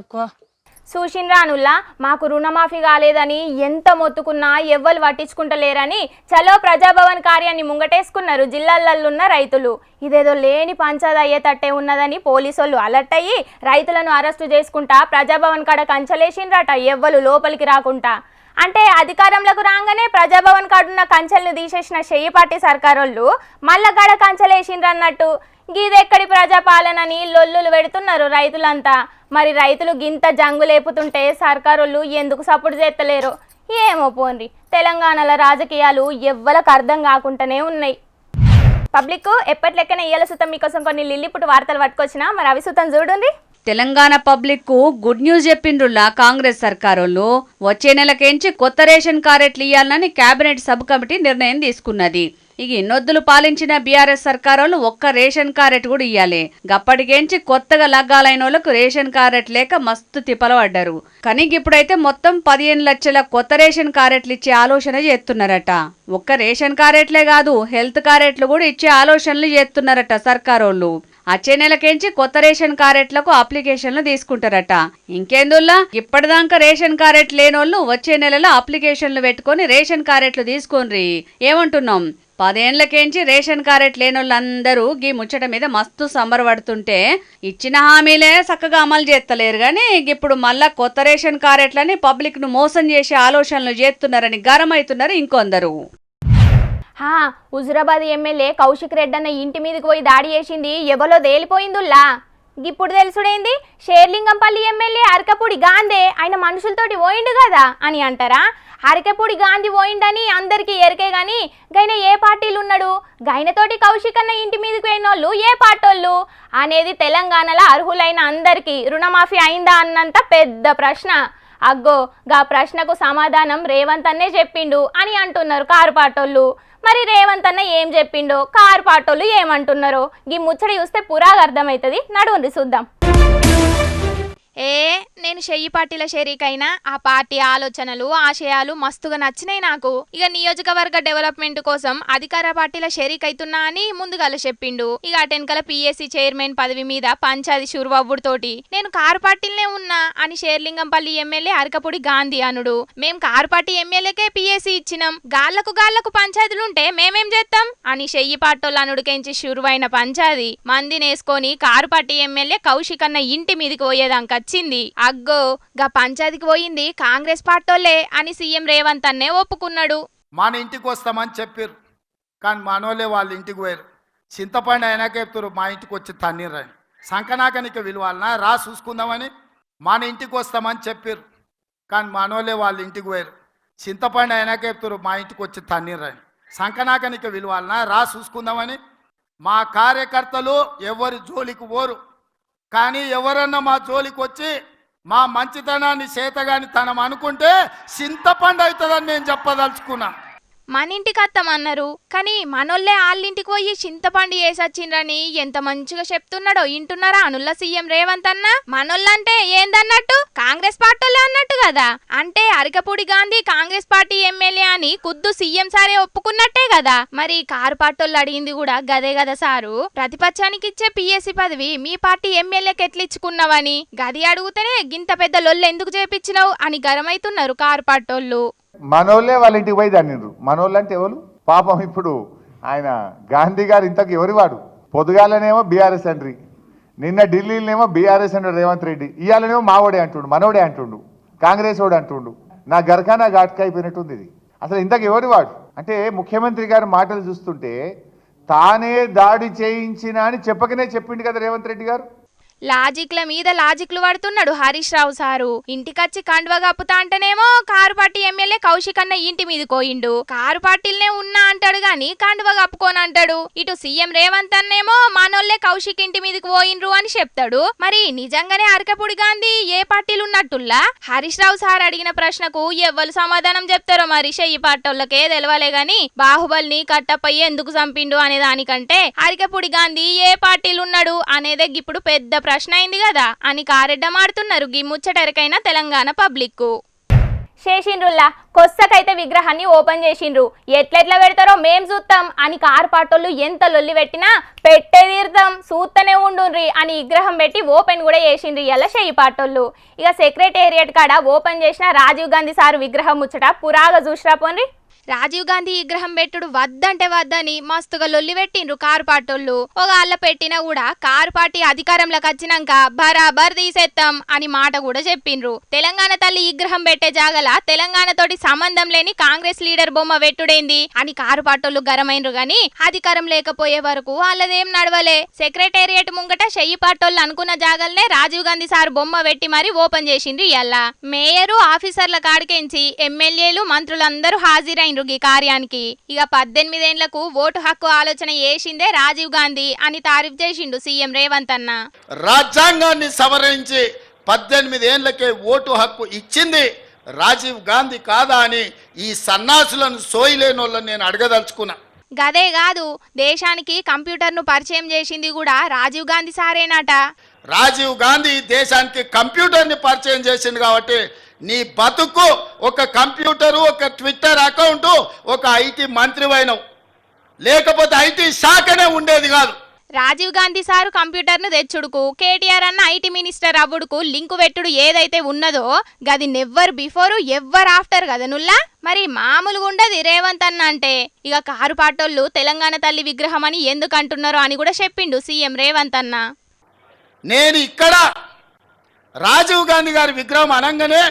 చూసిండ్రానుల్లా మాకు రుణమాఫీ కాలేదని ఎంత మొత్తుకున్నా ఎవ్వరు పట్టించుకుంటలేరని చలో ప్రజాభవన్ కార్యాన్ని ముంగటేసుకున్నారు జిల్లాలల్లున్న రైతులు. ఇదేదో లేని పంచాయతీ అయ్యేటట్టే ఉన్నదని పోలీసులు అలర్ట్ అయ్యి రైతులను అరెస్టు చేసుకుంటా ప్రజాభవన్ కాడ కంచెలేసిండ్రట ఎవ్వరు లోపలికి రాకుండా. అంటే అధికారంలోకి రాగానే ప్రజాభవన్ కాడున్న కంచెలను తీసేసిన చెయ్యి పార్టీ సర్కారోళ్ళు మళ్ళా కాడ కంచెలేసిండ్రన్నట్టు. గీదెక్కడి ప్రజాపాలనని లొల్లులు పెడుతున్నారు రైతులంతా. మరి రైతులు గింత జంగు లేపుతుంటే సర్కారోళ్ళు ఎందుకు సపోర్ట్ చేస్తలేరు ఏమో పోన్రి. తెలంగాణలో రాజకీయాలు ఎవ్వలకు అర్థం కాకుండానే ఉన్నాయి. పబ్లిక్ ఎప్పటి లెక్కన ఇయ్యాల సుతం మీకోసం కొన్ని లిల్లిపుట్టు వార్తలు పట్టుకొచ్చినా, మరి అవి సుతం చూడండి.
తెలంగాణ పబ్లిక్ కు గుడ్ న్యూస్ చెప్పిండ్రులా కాంగ్రెస్ సర్కారోళ్ళు. వచ్చే నెలకేంచి కొత్త రేషన్ కార్డులు ఇయ్యాలని కేబినెట్ సబ్ కమిటీ నిర్ణయం తీసుకున్నది. ఇక ఇన్నొద్దులు పాలించిన బీఆర్ఎస్ సర్కారోళ్ళు ఒక్క రేషన్ కార్డు కూడా ఇయ్యాలి. గప్పటికేంచి కొత్తగా లగ్గాలైన వాళ్ళకు రేషన్ కార్డు లేక మస్తు తిప్పలు పడ్డారు. కానీ ఇప్పుడైతే మొత్తం 15 లక్షల కొత్త రేషన్ కార్డులు ఇచ్చే ఆలోచన చేస్తున్నారట. ఒక్క రేషన్ కార్డులే కాదు, హెల్త్ కార్డులు కూడా ఇచ్చే ఆలోచనలు చేస్తున్నారట సర్కారోళ్ళు. వచ్చే నెలకేంచి కొత్త రేషన్ కార్డులకు అప్లికేషన్లు తీసుకుంటారట. ఇంకేందుల్లా ఇప్పటిదాకా రేషన్ కార్డు లేనోళ్ళు వచ్చే నెలలో అప్లికేషన్లు పెట్టుకొని రేషన్ కార్డులు తీసుకోండి. ఏమంటున్నాం? 10 ఏళ్లకేంచి రేషన్ కార్డు లేనోళ్ళందరూ గీ ముచ్చట మీద మస్తు సంబరపడుతుంటే ఇచ్చిన హామీలే చక్కగా అమలు చేస్తలేరు గాని ఇప్పుడు మళ్ళా కొత్త రేషన్ కార్డులని పబ్లిక్ ను మోసం చేసే ఆలోచనలు చేస్తున్నారని గరమైతున్నారు ఇంకొందరు.
హుజురాబాద్ ఎమ్మెల్యే కౌశిక్ రెడ్డి అన్న ఇంటి మీదకి పోయి దాడి చేసింది ఎవలో తేలిపోయిందుల్లా. ఇప్పుడు తెలుసుడైంది షేర్లింగంపల్లి ఎమ్మెల్యే అరకపూడి గాంధీ ఆయన మనుషులతోటి పోయిండు కదా అని అంటారా? అరకపూడి గాంధీ పోయిండని అందరికీ ఎరికే గాని గైన ఏ పార్టీలు ఉన్నాడు? గైనతోటి కౌశిక్ అన్న ఇంటి మీదకి పోయినోళ్ళు ఏ పార్టోళ్ళు అనేది తెలంగాణలో అర్హులైన అందరికీ రుణమాఫీ అయిందా అన్నంత పెద్ద ప్రశ్న. అగ్గో గా ప్రశ్నకు సమాధానం రేవంత్ అన్నే చెప్పిండు అని అంటున్నారు కారు పార్టోళ్ళు. మరి రేవంత్ అన్న ఏం చెప్పిండో కారు పార్టోళ్ళు ఏమంటున్నారో ఈ ముచ్చడి చూస్తే పురాగా అర్థమవుతుంది. నడువుండి చూద్దాం.
నేను చెయ్యి పార్టీల షరీకైనా ఆ పార్టీ ఆలోచనలు ఆశయాలు మస్తుగా నచ్చినాయి నాకు. ఇక నియోజకవర్గ డెవలప్మెంట్ కోసం అధికార పార్టీల షరీక్ అవుతున్నా అని ముందుగాల చెప్పిండు. ఇక అటెన్కల పిఎస్సి చైర్మన్ పదవి మీద పంచాది షురువవ్వుడితోటి నేను కారు పార్టీలనే ఉన్నా అని షేర్లింగంపల్లి ఎమ్మెల్యే అరకపూడి గాంధీ అనుడు. మేం కారు పార్టీ ఎమ్మెల్యేకే పిఎస్సి ఇచ్చినాం, గాళ్లకు పంచాయతీలుంటే మేమేం చేస్తాం అని చెయ్యి పార్టోళ్ళు అనుడికెంచి షురువైన పంచాది మందినేసుకొని కారు పార్టీ ఎమ్మెల్యే కౌశిక్ అన్న ఇంటి మీదకి పోయేదాకా వచ్చింది. అగ్గో గా పంచాయతీకి పోయింది కాంగ్రెస్ పార్టోళ్లే అని సీఎం రేవంత్ అన్నే ఒప్పుకున్నాడు.
మన ఇంటికి వస్తామని చెప్పారు కానీ మనోళ్ళే వాళ్ళ ఇంటికి పోయారు. చింతపండు అయినాక చెప్తారు మా ఇంటికి వచ్చి తన్నీరని. సంకనాకనికి విలువాలనా రా చూసుకుందామని మన ఇంటికి వస్తామని చెప్పారు కానీ మనోళ్ళే వాళ్ళ ఇంటికి పోయారు. చింతపండు అయినాక చెప్తారు మా ఇంటికి వచ్చి తన్నీరని. సంకనాకనికి విలువాలనా రా చూసుకుందామని మా కార్యకర్తలు ఎవరి జోలికి పోరు. కానీ ఎవరన్నా మా జోలికి వచ్చి మా మంచితనాన్ని చేతగాని తనం అనుకుంటే చింతపండు అవుతుందని నేను చెప్పదలుచుకున్నా.
మన ఇంటికి అత్తమన్నారు కానీ మనోళ్ళే వాళ్ళింటికి పోయి చింతపండు వేసొచ్చిండ్రని ఎంత మంచిగా చెప్తున్నాడో ఇంటున్నారా అనుల్లా సీఎం రేవంత్ అన్న. మనోళ్ళంటే ఏందన్నట్టు? కాంగ్రెస్ పార్టీలే అన్నట్టు కదా. అంటే అరకపూడి గాంధీ కాంగ్రెస్ పార్టీ ఎమ్మెల్యే అని ఖుద్దు సీఎం సారే ఒప్పుకున్నట్టే కదా. మరి కారు పార్టీలు అడిగింది కూడా గదే కదా సారు. ప్రతిపక్షానికి ఇచ్చే పిఎస్సి పదవి మీ పార్టీ ఎమ్మెల్యేకి ఎట్లిచ్చుకున్నావని గది అడుగుతేనే గింత పెద్ద లొల్లు ఎందుకు చేపించినావు అని గరమైతున్నారు కారు పార్టోళ్ళు.
మనోళ్ళే వాళ్ళ ఇంటికి పోయి దాన్నిండ్రు. మనోళ్ళు అంటే ఎవరు? పాపం ఇప్పుడు ఆయన గాంధీ గారు ఇంతకు ఎవరి వాడు? పొద్దుగాలనేమో బీఆర్ఎస్ అండ్రి, నిన్న ఢిల్లీలోనేమో బీఆర్ఎస్ అంటాడు రేవంత్ రెడ్డి, ఇవాళనేమో మావోడే అంటుండు, మనోడే అంటుండు, కాంగ్రెస్ వాడు అంటుండు. నా గరకానా ఘాట్కా అయిపోయినట్టుంది ఇది. అసలు ఇంతకు ఎవరి వాడు? అంటే ముఖ్యమంత్రి గారి మాటలు చూస్తుంటే తానే దాడి చేయించిన అని చెప్పకనే చెప్పిండు కదా రేవంత్ రెడ్డి గారు.
లాజిక్ల మీద లాజిక్లు పడుతున్నాడు హరీష్ రావు సారు. ఇంటికచ్చి కండువా కప్పుతా అంటేనేమో కారు పార్టీ ఎమ్మెల్యే కౌశిక్ అన్న ఇంటి మీద కోయిండు. కారు పార్టీలనే ఉన్నా అంటాడు గాని కండువా కప్పుకోని అంటాడు. ఇటు సీఎం రేవంత్ అన్నేమో మనోళ్లే కౌశిక్ ఇంటి మీదకి పోయిండ్రు అని చెప్తాడు. మరి నిజంగానే అరకపూడి గాంధీ ఏ పార్టీలు ఉన్నట్టుల్లా? హరీష్ రావు సార్ అడిగిన ప్రశ్నకు ఎవ్వరు సమాధానం చెప్తారో మరి చెయ్యి పార్టోళ్ళకే తెలవాలే గాని బాహుబలిని కట్టపై ఎందుకు చంపిండు అనే దానికంటే అరకపూడి గాంధీ ఏ పార్టీలు ఉన్నాడు అనేదే ఇప్పుడు పెద్ద ప్రశ్న అయింది కదా అని కారెడ్డమాడుతున్నారు గీ ముచ్చటెరకైన తెలంగాణ పబ్లిక్.
చేసిండ్రుల్లా కొස්සకైతే విగ్రహాన్ని ఓపెన్ చేసిండ్రు. ఎట్లెట్లా పెడతారో మేం చూస్తాం అని కారు పాటోళ్ళు ఎంత లొల్లి పెట్టినా పెట్టే తీర్థం చూస్తూనే ఉండుండ్రి అని విగ్రహం పెట్టి ఓపెన్ కూడా చేసిండ్రు ఇలా చెయ్యి పాటోళ్ళు. ఇక సెక్రటేరియట్ కాడ ఓపెన్ చేసిన రాజీవ్ గాంధీ సార్ విగ్రహం ముచ్చట పురాగా చూసిరా పోన్రి.
రాజీవ్ గాంధీ విగ్రహం పెట్టుడు వద్దంటే వద్దని మస్తుగా లొల్లి పెట్టిండ్రు కారు పార్టోళ్ళు. ఒక ఆళ్ళ పెట్టినా కూడా కారు పార్టీ అధికారంలోకి వచ్చినాక బరాబర్ తీసేస్తాం అని మాట కూడా చెప్పిండ్రు. తెలంగాణ తల్లి విగ్రహం పెట్టే జాగల తెలంగాణతోటి సంబంధం లేని కాంగ్రెస్ లీడర్ బొమ్మ పెట్టుడైంది అని కారు పార్టోళ్ళు గరమైండ్రు గాని అధికారం లేకపోయే వరకు వాళ్ళదేం నడవలే. సెక్రటేరియట్ ముంగట చెయ్యి పార్టోళ్ళు అనుకున్న జాగల్నే రాజీవ్ గాంధీ సార్ బొమ్మ పెట్టి మరి ఓపెన్ చేసిండ్రు. ఇయ్యాల మేయరు ఆఫీసర్ల కాడికెంచి ఎమ్మెల్యేలు మంత్రులందరూ హాజరైన ఈ కార్యానికి. ఇక 18 ఏళ్లకు ఓటు హక్కు ఆలోచన చేసిందే రాజీవ్ గాంధీ అని తారీఫ్ చేసిండు సీఎం రేవంత్ అన్న.
రాజ్యాంగాన్ని సవరించి 18 ఏళ్లకే ఓటు హక్కు ఇచ్చింది రాజీవ్ గాంధీ కాదా అని ఈ సన్నాసులను సోయిలేనోళ్ళని నేను అడగదలుచుకున్నా.
గదే కాదు దేశానికి కంప్యూటర్ను పరిచయం చేసింది కూడా రాజీవ్ గాంధీ సారేనాట.
రాజీవ్ గాంధీ దేశానికి కంప్యూటర్ని పరిచయం చేసింది కాబట్టి నీ బతుకు ఒక కంప్యూటరు, ఒక ట్విట్టర్ అకౌంట్, ఒక ఐటీ మంత్రి అయినవు. లేకపోతే ఐటీ శాఖనే ఉండేది కాదు.
రాజీవ్ గాంధీ సారు కంప్యూటర్ను తెచ్చుడుకు కేటీఆర్ అన్న ఐటీ మినిస్టర్ అవ్వుడుకు లింకు పెట్టుడు ఏదైతే ఉన్నదో గది నెవ్వర్ బిఫోర్ ఎవ్వర్ ఆఫ్టర్ కదనుల్లా. మరి మామూలుగా ఉండదు రేవంత్ అన్న అంటే. ఇక కారు పాటోళ్ళు తెలంగాణ తల్లి విగ్రహం అని ఎందుకు అంటున్నారో అని కూడా చెప్పిండు సీఎం రేవంత్ అన్న.
నేను ఇక్కడ రాజీవ్ గాంధీ గారి విగ్రహం అనగానే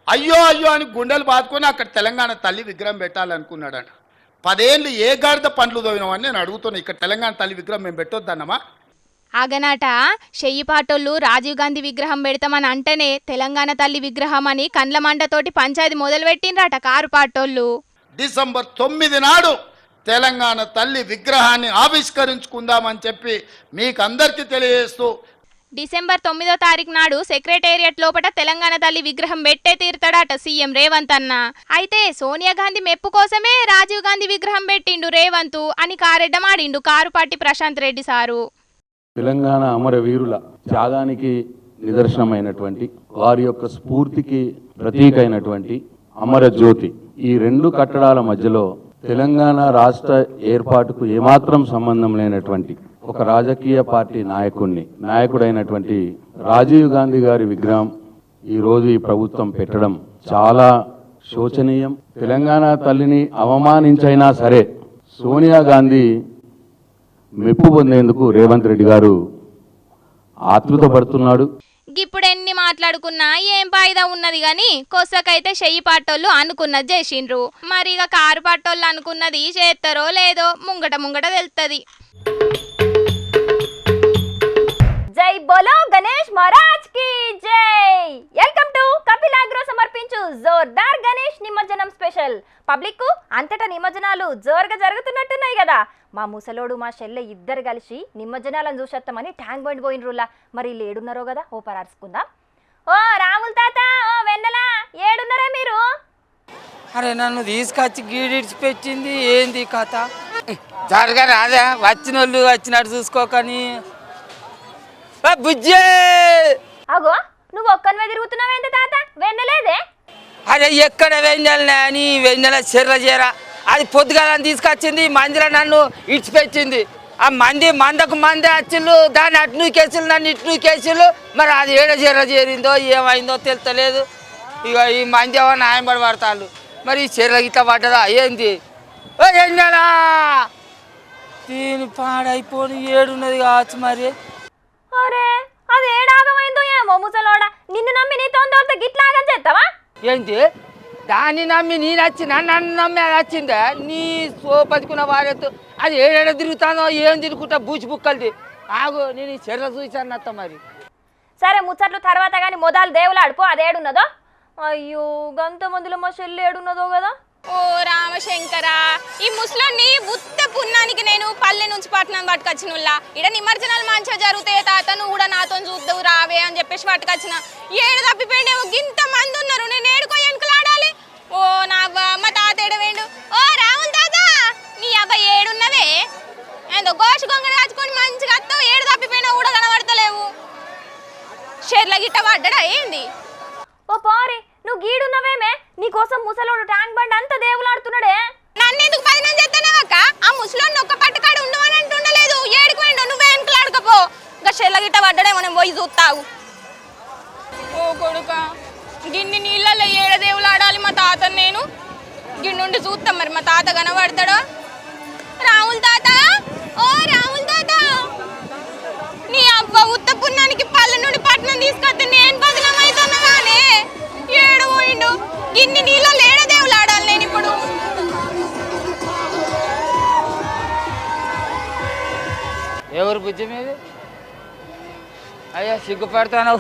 అయ్యో అయ్యో అని గుండెలు బాదుకొని అక్కడ తెలంగాణ తల్లి విగ్రహం పెట్టాలనుకున్నాడట. 10 ఏళ్ళు ఏ గాడిద పండ్లు తోవినామని నేను అడుగుతున్నా. ఇక్కడ తెలంగాణ తల్లి విగ్రహం మేము పెట్టొద్దన్నమా?
ఆగనాట చెయ్యి పాటోళ్ళు రాజీవ్ గాంధీ విగ్రహం పెడతామని అంటేనే తెలంగాణ తల్లి విగ్రహం అని కండ్ల మంటతోటి పంచాయతీ మొదలు పెట్టిండ్రట కారు పాటోళ్ళు.
డిసెంబర్ 9 నాడు తెలంగాణ తల్లి విగ్రహాన్ని ఆవిష్కరించుకుందామని చెప్పి మీకు అందరికీ తెలియజేస్తూ
డిసెంబర్ 9వ తారీఖు నాడు సెక్రటేరియట్ లోపట తెలంగాణ తల్లి విగ్రహం పెట్టే తీరుతాడట సీఎం రేవంత్ అన్న. అయితే సోనియా గాంధీ మెప్పు కోసమే రాజీవ్ గాంధీ విగ్రహం పెట్టిండు రేవంత్ అని కారెడ్డమాడిండు కారుపాటి ప్రశాంత్ రెడ్డి సారు.
తెలంగాణ అమరవీరుల త్యాగానికి నిదర్శనమైనటువంటి వారి యొక్క స్ఫూర్తికి ప్రతీక అయినటువంటి అమరజ్యోతి ఈ 2 కట్టడాల మధ్యలో తెలంగాణ రాష్ట్ర ఏర్పాటుకు ఏమాత్రం సంబంధం లేనటువంటి ఒక రాజకీయ పార్టీ నాయకుడైనటువంటి రాజీవ్ గాంధీ గారి విగ్రహం ఈరోజు ఈ ప్రభుత్వం పెట్టడం చాలా శోచనీయం. తెలంగాణ తల్లిని అవమానించైనా సరే సోనియా గాంధీ మెప్పు పొందేందుకు రేవంత్ రెడ్డి గారు ఆతృత పడుతున్నాడు.
ఇప్పుడు ఎన్ని మాట్లాడుకున్నా ఏం ఫాయిదా ఉన్నది గాని కొసకైతే చెయ్యి పాటోళ్ళు అనుకున్నది చేసిండ్రు. మరి ఇక కారు పాటోళ్ళు అనుకున్నది చేస్తారో లేదో ముంగట తెలుస్తుంది.
జై బోలో గణేష్ మహారాజ్ కి జై. వెల్కమ్ టు కపిల్ అగ్రో సమర్పించు జోర్దార్ గణేష్ నిమజ్జనం స్పెషల్. పబ్లిక్ అంతటా నిమజ్జనాలు జోరుగా జరుగుతున్నట్టున్నాయి కదా. మా ముసలోడు మా చెల్లె ఇద్దరు కలిసి నిమజ్జనాలను చూసేస్తామని ట్యాంక్ బండ్ పోయినరులా. మరి ఏడున్నారో కదా ఓ పరార్చుకుందాం. ఓ రాముల తాత, ఓ వెన్నెలా, ఏడున్నారా మీరు?
అరే నన్ను తీసుకొచ్చి గీడిచి పెట్టింది ఏంది కథ? జరగా రాదా వచ్చిన వాళ్ళు వచ్చినట్టు చూసుకోకని. బుజ్జే
అగో నువ్వు ఒక్కనివే తిరుగుతున్నావేంటి తాత? వెన్నెలేదే?
అరే ఎక్కడ వెన్నెలనే అని వెన్నెల చెర్ర చేర అది పొద్దుగాలని తీసుకొచ్చింది. మందిలో నన్ను ఇడిచిపెట్టింది. ఆ మందకు మందే వచ్చిళ్ళు, దాన్ని అటు కేసులు నన్ను ఇటు కేసులు. మరి అది ఏడ చెర్ర చేరిందో ఏమైందో తెలుస్తలేదు. ఇక ఈ మంది ఏమో న్యాయంబడి పడతాళ్ళు. మరి ఈ చెర్ర గిట్ల పడ్డదా ఏంది? ఓ వెన్నెలా దీని పాడైపోని ఏడున్నది కావచ్చు మరి.
అరే అది ఏడాగమైందో ఏమో ముసలోడా. నిన్ను నమ్మి నీతో గిట్లాగని చేస్తావా
ఏంటి? దాన్ని నమ్మి నేను వచ్చిన నన్ను నమ్మి అది వచ్చిందా? నీ సోపతికున్న వారెత్తు అది ఏడేడ తిరుగుతానో ఏం తిరుగుతా బూచి బుక్కలది. ఆగు నేను ఈ చెర్ర చూసాను అత్త మరి.
సరే ముచ్చట్లు తర్వాత కానీ మొదలు దేవులాడిపో. అది ఏడున్నదో? అయ్యో గంత మందిలో మా చెల్లి ఏడున్నదో కదా.
ఓ రామశంకర, ఈ ముసలోని బుత్త పున్నానికి నేను పల్లె నుంచి పట్టణం పట్టుకొచ్చినుల్లా. ఇడ నిమజ్జనాలు మంచిగా జరుగుతాయి తాత, నువ్వు కూడా నాతో చూద్దావు రావే అని చెప్పేసి పట్టుకొచ్చిన. ఏడు తప్పిపోయినావు, గింత మంది ఉన్నారు, నేను ఏడుకో వెనుకలాడాలి. ఓ నావ్వ మా తాత ఏడవేండు. ఓ రాముల తాత, నీ అబ్బాయి ఏడున్నవే? ఏందో గోష గొంగడ రాచుకొని మంచిగా అత్తావు, ఏడు తప్పిపోయినావు కూడా కనబడతలేవు. షెర్ల గిట్ట పడ్డా ఏంది?
ఓ పారి నువ్వు గీడున్నవేమే? నీకోసం ముసలోడు ట్యాంక్ బండ్ అంతా దేవులాడుతున్నాడే.
నన్నెందుకు పదినం చేస్తానవక్క? ఆ ముసలోని ఒక్క పట్టుకాడు ఉండవని అంటుండలేదు. ఏడుకు వెండు నువ్వే వెనుకలాడుకపో. ఇంకా షెల్ల గిట్ట పడ్డడే మనం పోయి చూస్తావు. ఓ కొడుక, గిన్ని నీళ్ళల్లో ఏడ దేవులాడాలి మా తాతని నేను? గిన్నుండి చూస్తాం మరి మా తాత కనబడతాడో. రాముల తాత, ఓ రాముల తాత, నీ అబ్బ ఉత్త పున్నానికి పల్లె నుండి పట్టణం తీసుకొస్తే నేను బదులం అవుతున్నా కానీ ఏడు పోయిండు. గిన్ని నీళ్ళల్లో ఏడ దేవులాడాలి నేను ఇప్పుడు?
ఎవరు బుజ్జి మీది? అయ్యా సిగ్గుపడతాను.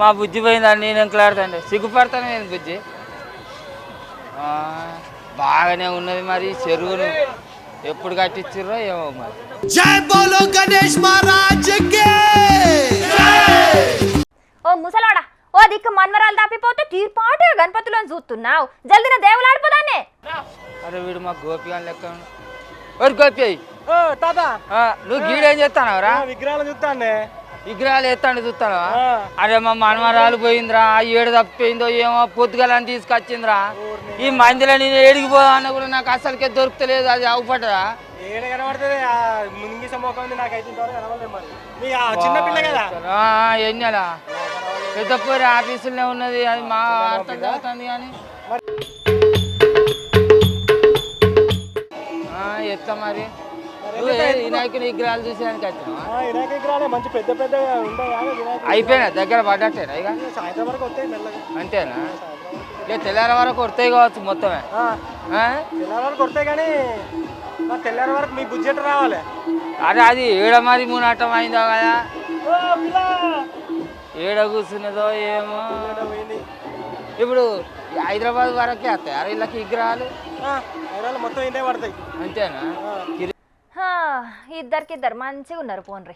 మా బుజ్జి పోయిందని నేను ఎంకలాడుతాను. సిగ్గుపడతాను ఏంది బుజ్జి? బాగానే ఉన్నది మరి. చెరువును ఎప్పుడు కట్టించారో ఏమో మరి.
జై బోలో గణేష్ మహారాజ్ కి
ఓ ముసలోడా, ఓ దిక్కు మన్మరాలు తప్పిపోతే తీర్పాటు గణపతిలో చూస్తున్నావు. జల్దిన దేవులాడిపోదానే.
అరే వీడు మా గోపి అని లెక్క. గోపి నువ్వు గీడేం చేస్తానవరా?
విగ్రహాలు చూస్తానే.
విగ్రహాలు ఎత్తాండి చూస్తావా? అరే మా మనమరాలు పోయిందిరా, ఏడు తప్పిపోయిందో ఏమో, పొద్దుగాలని తీసుకొచ్చిందిరా. ఈ మందిలో నేను ఏడికి పోదా అన్న కూడా నాకు అసలుకే దొరుకుతలేదు. అది అవుపడరా ఎన్నెలా పెద్ద పోయి ఆఫీసులోనే ఉన్నది. అది మా అర్థం చదువుతుంది కానీ ఎట్లా మరి వినాయకుని విగ్రహాలు చూసేదానికి అయిపోయినా దగ్గర పడ్డట్టేనా ఇక అంతేనా? ఇక తెల్లారి వరకు వస్తాయి కావచ్చు మొత్తమే.
తెల్లారి వరకు మీ బడ్జెట్ రావాలి.
అరే అది ఏడ మరి మూనాటం అయిందో కదా, ఏడ కూర్చున్నదో ఏమో. ఇప్పుడు హైదరాబాద్ వరకే వస్తాయి అరే వీళ్ళకి విగ్రహాలు
మొత్తం ఇంటే పడతాయి
అంతేనా?
ఇద్దరికిద్దరు మంచిగా ఉన్నారు పోన్రి.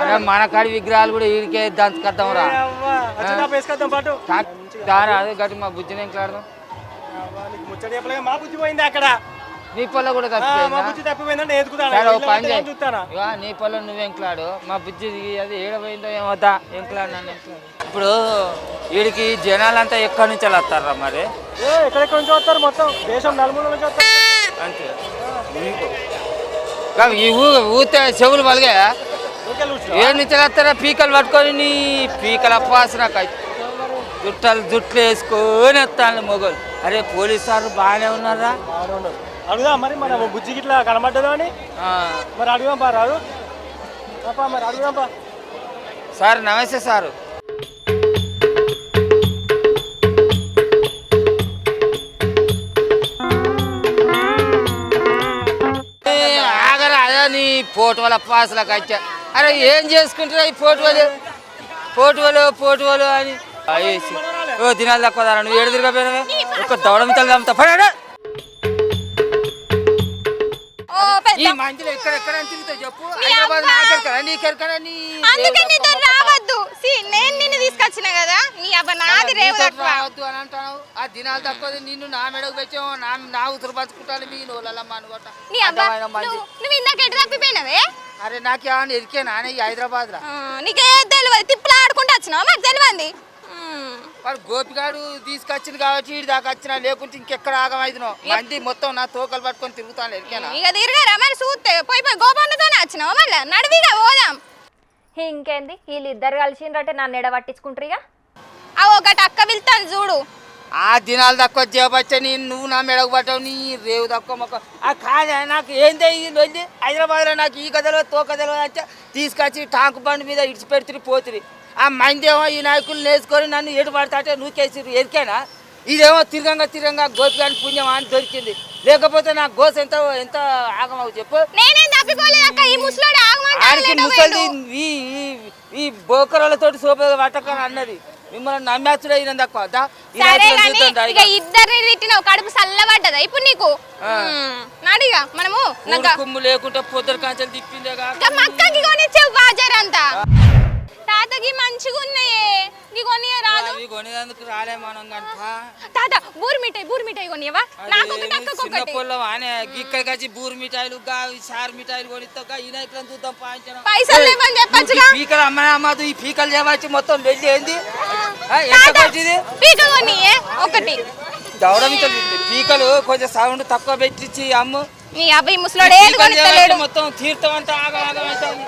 అరే మన కాడి విగ్రహాలు కూడా వీడికే దంచుకొద్దాం రా. అదే గట్టి మా బుజ్జిని ఎంట్లాడదాం.
మా బుజ్జి పోయింది అక్కడ.
నీ పొల్ల కూడా
తప్పిపోయిందంటే
నీ పొల్ల నువ్వు ఎంట్లాడు, మా బుజ్జి అది ఏడపోయిందో ఏమవుతా ఎంట్లాడు నన్ను. ఇప్పుడు వీడికి జనాలంతా ఎక్కడి నుంచి వస్తారా మరి?
ఎక్కడెక్కడి నుంచి వస్తారు? మొత్తం దేశం నలుమూల నుంచి వస్తారు
అంతే. ఈ ఊతే చెవులు పలిగా ఏ నుంచి వస్తారా? పీకలు పట్టుకొని నీ పీకల అప్పాసు నాకు జుట్లు వేసుకొని వస్తాను మొగలు. అరే పోలీసు సార్ బాగానే ఉన్నారా?
అడుగుదా మరి మన బుజ్జికి ఇట్లా కనబడ్డదా అని మరి అడుగుదాం పా రాదు మరి అడుగుదాం పా.
సార్ నమస్తే సారు. ఆగరా అదే నీ పోటువల పాసులకు వచ్చా. అరే ఏం చేసుకుంటారా ఈ పోటువలు అని ఓ దినాలు తక్కువ దారా. నువ్వు ఏడు తిరగపోయినవే ఒక దౌడమితలు చంపుతా పడా. ఈ మంచిలో ఎక్కడెక్కడ తిరుగుతావు చెప్పు? హైదరాబాద్ నాకెక్కడ నీకెక్కడ
రావద్దు. నేను నిన్ను తీసుకొచ్చిన కదా, నీ అబ్బా నాది
రావద్దు అని అంటావు. ఆ దినాలు తక్కువ నిన్ను నా మెడకు పెట్టావు, నా ఉతురు బతుకుంటాను మీ నోళ్ళమ్మ అనుకోట.
నువ్వు ఇందాక ఎటు తప్పిపోయినవే?
అరే నాకు ఏమన్నా ఎరికేనా ఈ హైదరాబాద్ రా?
నీకే తెలియదు, తిప్పులు ఆడుకుంటూ వచ్చినావు మాకు తెలియంది.
వాడు గోపిగాడు తీసుకొచ్చింది కాబట్టి వీడి దాకా వచ్చినా, లేకుంటే ఇంకెక్కడ ఆగమైతున్నావు. మంది మొత్తం నా తోకలు పట్టుకొని తిరుగుతాను ఎరికేనా?
ఇక తిరగారా మరి చూస్తే పోయి గోపన్నతోనే వచ్చినావు. మళ్ళీ నడివిగా పోదాం.
ఇంకేంది వీళ్ళిద్దరు కలిసిండ్రంటే నన్ను ఎడ పట్టించుకుంటారు ఇక.
ఒకటి అక్క వెళ్తాను చూడు.
ఆ దినాలు తక్కువ చేపచ్చా నువ్వు నా మెడకు పట్టావు. నీ రేవు తక్కువ మొక్క కాదా నాకు ఏందే ఇది హైదరాబాద్లో నాకు ఈ కథలో తోకథలో వచ్చా తీసుకొచ్చి టాంకు బండి మీద ఇడిచి పెడుతురి పోతురి. ఆ మందేమో ఈ నాయకులు నేర్చుకొని నన్ను ఎటు పడతాంటే నువ్వు కేసిరు ఎరికేనా? ఇదేమో తిరగంగా గోపిగాని పుణ్యం అని దొరికింది, లేకపోతే నా గోస ఎంత ఆగమవు చెప్పు. ఆడికి ముసలి ఈ బోకరాలతో సోపగా పట్టకని అన్నది. మిమ్మల్ని నమ్మేస్తుడే అయిన తక్కువ
ఇద్దరిని తిట్టినావు, కడుపు చల్లబడ్డదా ఇప్పుడు నీకు? నాడిగా మనము
కుమ్ము లేకుంటే పొద్దురు కాంచెలు తిప్పిందే
మక్కకి కొనిచ్చావు బాజారంతా. తాతకి మంచిగా ఉన్నాయే,
కొనేందుకు రాలే మనం
తాత బూరి మిఠాయి కొనియవా?
ఇక్కడికి వచ్చి బూరి మిఠాయిలు సార్ మిఠాయిలు కొనిస్తావు. ఈ నాయకులను చూద్దాం
పైసలు లేవని చెప్పచ్చు.
పీకలు అమ్మాయి ఈ పీకలు చేయవచ్చు మొత్తం వెళ్ళి ఏంది
ఒకటి
దౌడమితలు పీకలు కొంచెం సౌండ్ తక్కువ పెట్టించి అమ్ము. మొత్తం తీర్థం అంతా ఆగమవుతుంది.